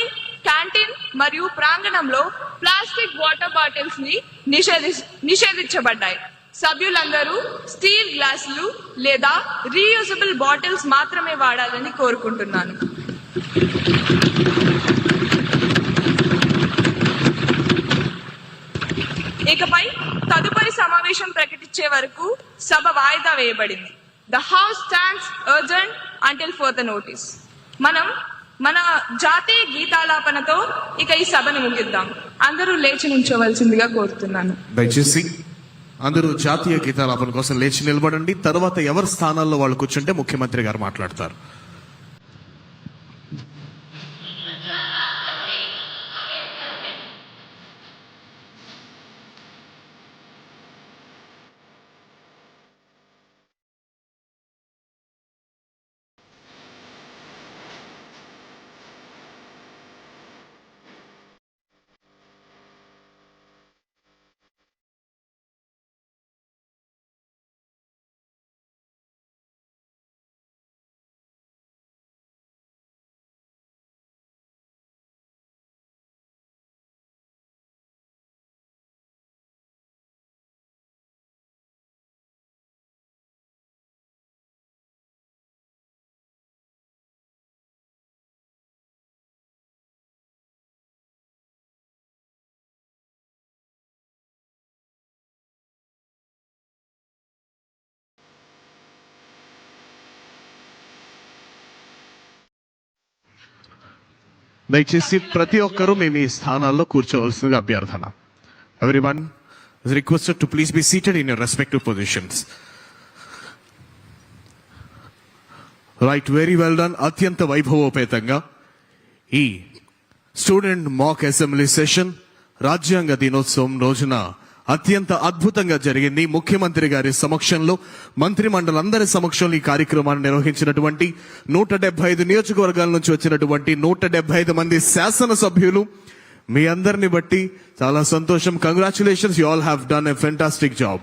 క్యాంటీన్ మరియు ప్రాంగణంలో ప్లాస్టిక్ వాటర్ బాటిల్స్ ని నిషేధించబడ్డాయి. సభ్యులందరూ స్టీల్ గ్లాసులు లేదా రీయూజబుల్ బాటిల్స్ మాత్రమే వాడాలని కోరుకుంటున్నాను. ఇకపై తదుపరి సమావేశం ప్రకటించే వరకు సభ వాయిదా వేయబడింది. The house stands urgent until further notice. మనం మన జాతీయ గీతాలాపనతో ఇక ఈ సభను ముగిద్దాం. అందరూ లేచి నిల్చోవలసిందిగా కోరుతున్నాను. దయచేసి అందరూ జాతీయ గీతాలాపన కోసం లేచి నిలబడండి. తర్వాత ఎవరి స్థానాల్లో వాళ్ళు కూర్చుంటే ముఖ్యమంత్రి గారు మాట్లాడతారు. దయచేసి ప్రతి ఒక్కరూ మేము ఈ స్థానాల్లో కూర్చోవలసిందిగా అభ్యర్థన. Everyone is requested to please be seated in your respective positions. Right, very well done. అత్యంత వైభవోపేతంగా ఈ స్టూడెంట్ మాక్ అసెంబ్లీ సెషన్ రాజ్యాంగ దినోత్సవం రోజున అత్యంత అద్భుతంగా జరిగింది. ముఖ్యమంత్రి గారి సమక్షంలో, మంత్రి మండలందరి సమక్షంలో ఈ కార్యక్రమాన్ని నిర్వహించినటువంటి 175 నియోజకవర్గాల నుంచి వచ్చినటువంటి 175 మంది శాసనసభ్యులు, మీ అందరిని బట్టి చాలా సంతోషం. Congratulations, you all have done a fantastic job.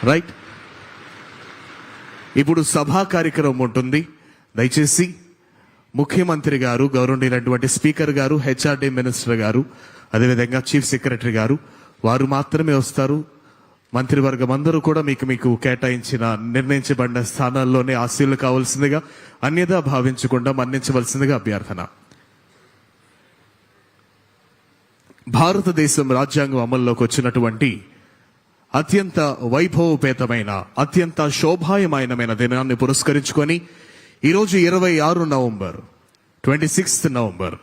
Right, ఇప్పుడు సభా కార్యక్రమం ఉంటుంది. దయచేసి ముఖ్యమంత్రి గారు, గౌరవనీయులైనటువంటి స్పీకర్ గారు, హెచ్ఆర్డీ మినిస్టర్ గారు, అదేవిధంగా చీఫ్ సెక్రటరీ గారు వారు మాత్రమే వస్తారు. మంత్రివర్గం అందరూ కూడా మీకు కేటాయించిన నిర్ణయించబడిన స్థానాల్లోనే ఆశీలు కావాల్సిందిగా, అన్యదా భావించకుండా మన్నించవలసిందిగా అభ్యర్థన. భారతదేశం రాజ్యాంగం అమల్లోకి వచ్చినటువంటి అత్యంత వైభవపేతమైన, అత్యంత శోభాయమానమైన దినాన్ని పురస్కరించుకొని ఈరోజు 26 నవంబర్ 26 నవంబర్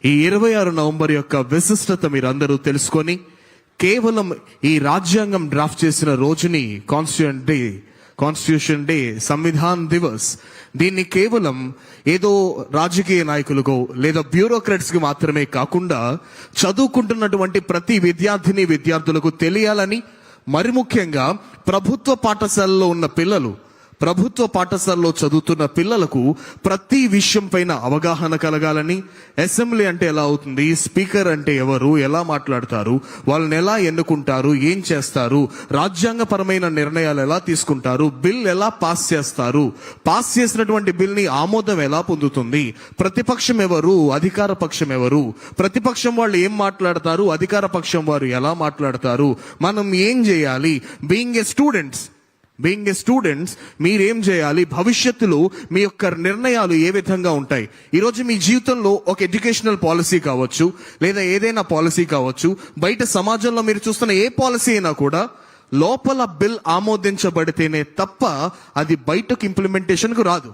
ఈ 26 నవంబర్ యొక్క విశిష్టత మీరందరూ తెలుసుకొని, కేవలం ఈ రాజ్యాంగం డ్రాఫ్ట్ చేసిన రోజుని కాన్స్టిట్యూషన్ డే, సంవిధాన్ దివస్, దీన్ని కేవలం ఏదో రాజకీయ నాయకులకు లేదా బ్యూరోక్రాట్స్ కి మాత్రమే కాకుండా చదువుకుంటున్నటువంటి ప్రతి విద్యార్థులకు తెలియాలని, మరి ముఖ్యంగా ప్రభుత్వ పాఠశాలలో ఉన్న పిల్లలు, ప్రభుత్వ పాఠశాలలో చదువుతున్న పిల్లలకు ప్రతి విషయం పైన అవగాహన కలగాలని, అసెంబ్లీ అంటే ఎలా అవుతుంది, స్పీకర్ అంటే ఎవరు, ఎలా మాట్లాడతారు, వాళ్ళని ఎలా ఎన్నుకుంటారు, ఏం చేస్తారు, రాజ్యాంగపరమైన నిర్ణయాలు ఎలా తీసుకుంటారు, బిల్ ఎలా పాస్ చేస్తారు, పాస్ చేసినటువంటి బిల్ ని ఆమోదం ఎలా పొందుతుంది, ప్రతిపక్షం ఎవరు, అధికార పక్షం ఎవరు, ప్రతిపక్షం వాళ్ళు ఏం మాట్లాడతారు, అధికార పక్షం వారు ఎలా మాట్లాడతారు, మనం ఏం చేయాలి, బీయింగ్ ఏ స్టూడెంట్స్ మీరేం చేయాలి, భవిష్యత్తులో మీ యొక్క నిర్ణయాలు ఏ విధంగా ఉంటాయి. ఈరోజు మీ జీవితంలో ఒక ఎడ్యుకేషనల్ పాలసీ కావచ్చు, లేదా ఏదైనా పాలసీ కావచ్చు, బయట సమాజంలో మీరు చూస్తున్న ఏ పాలసీ అయినా కూడా లోపల బిల్ ఆమోదించబడితేనే తప్ప అది బయటకు ఇంప్లిమెంటేషన్కు రాదు.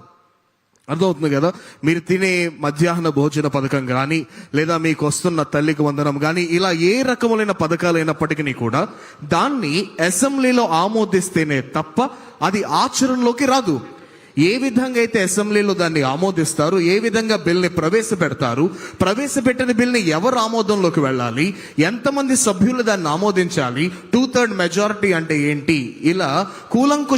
అర్థమవుతుంది కదా? మీరు తినే మధ్యాహ్న భోజన పథకం కానీ, లేదా మీకు వస్తున్న తల్లికి వందనం కానీ, ఇలా ఏ రకములైన పథకాలు అయినప్పటికీ కూడా దాన్ని అసెంబ్లీలో ఆమోదిస్తేనే తప్ప అది ఆచరణలోకి రాదు. ఏ విధంగా అయితే అసెంబ్లీలో దాన్ని ఆమోదిస్తారు, ఏ విధంగా బిల్ని ప్రవేశపెడతారు, ప్రవేశపెట్టిన బిల్ని ఎవరు ఆమోదంలోకి వెళ్ళాలి, ఎంతమంది సభ్యులు దాన్ని ఆమోదించాలి, 2/3 మెజారిటీ అంటే ఏంటి, ఇలా కూలంకుష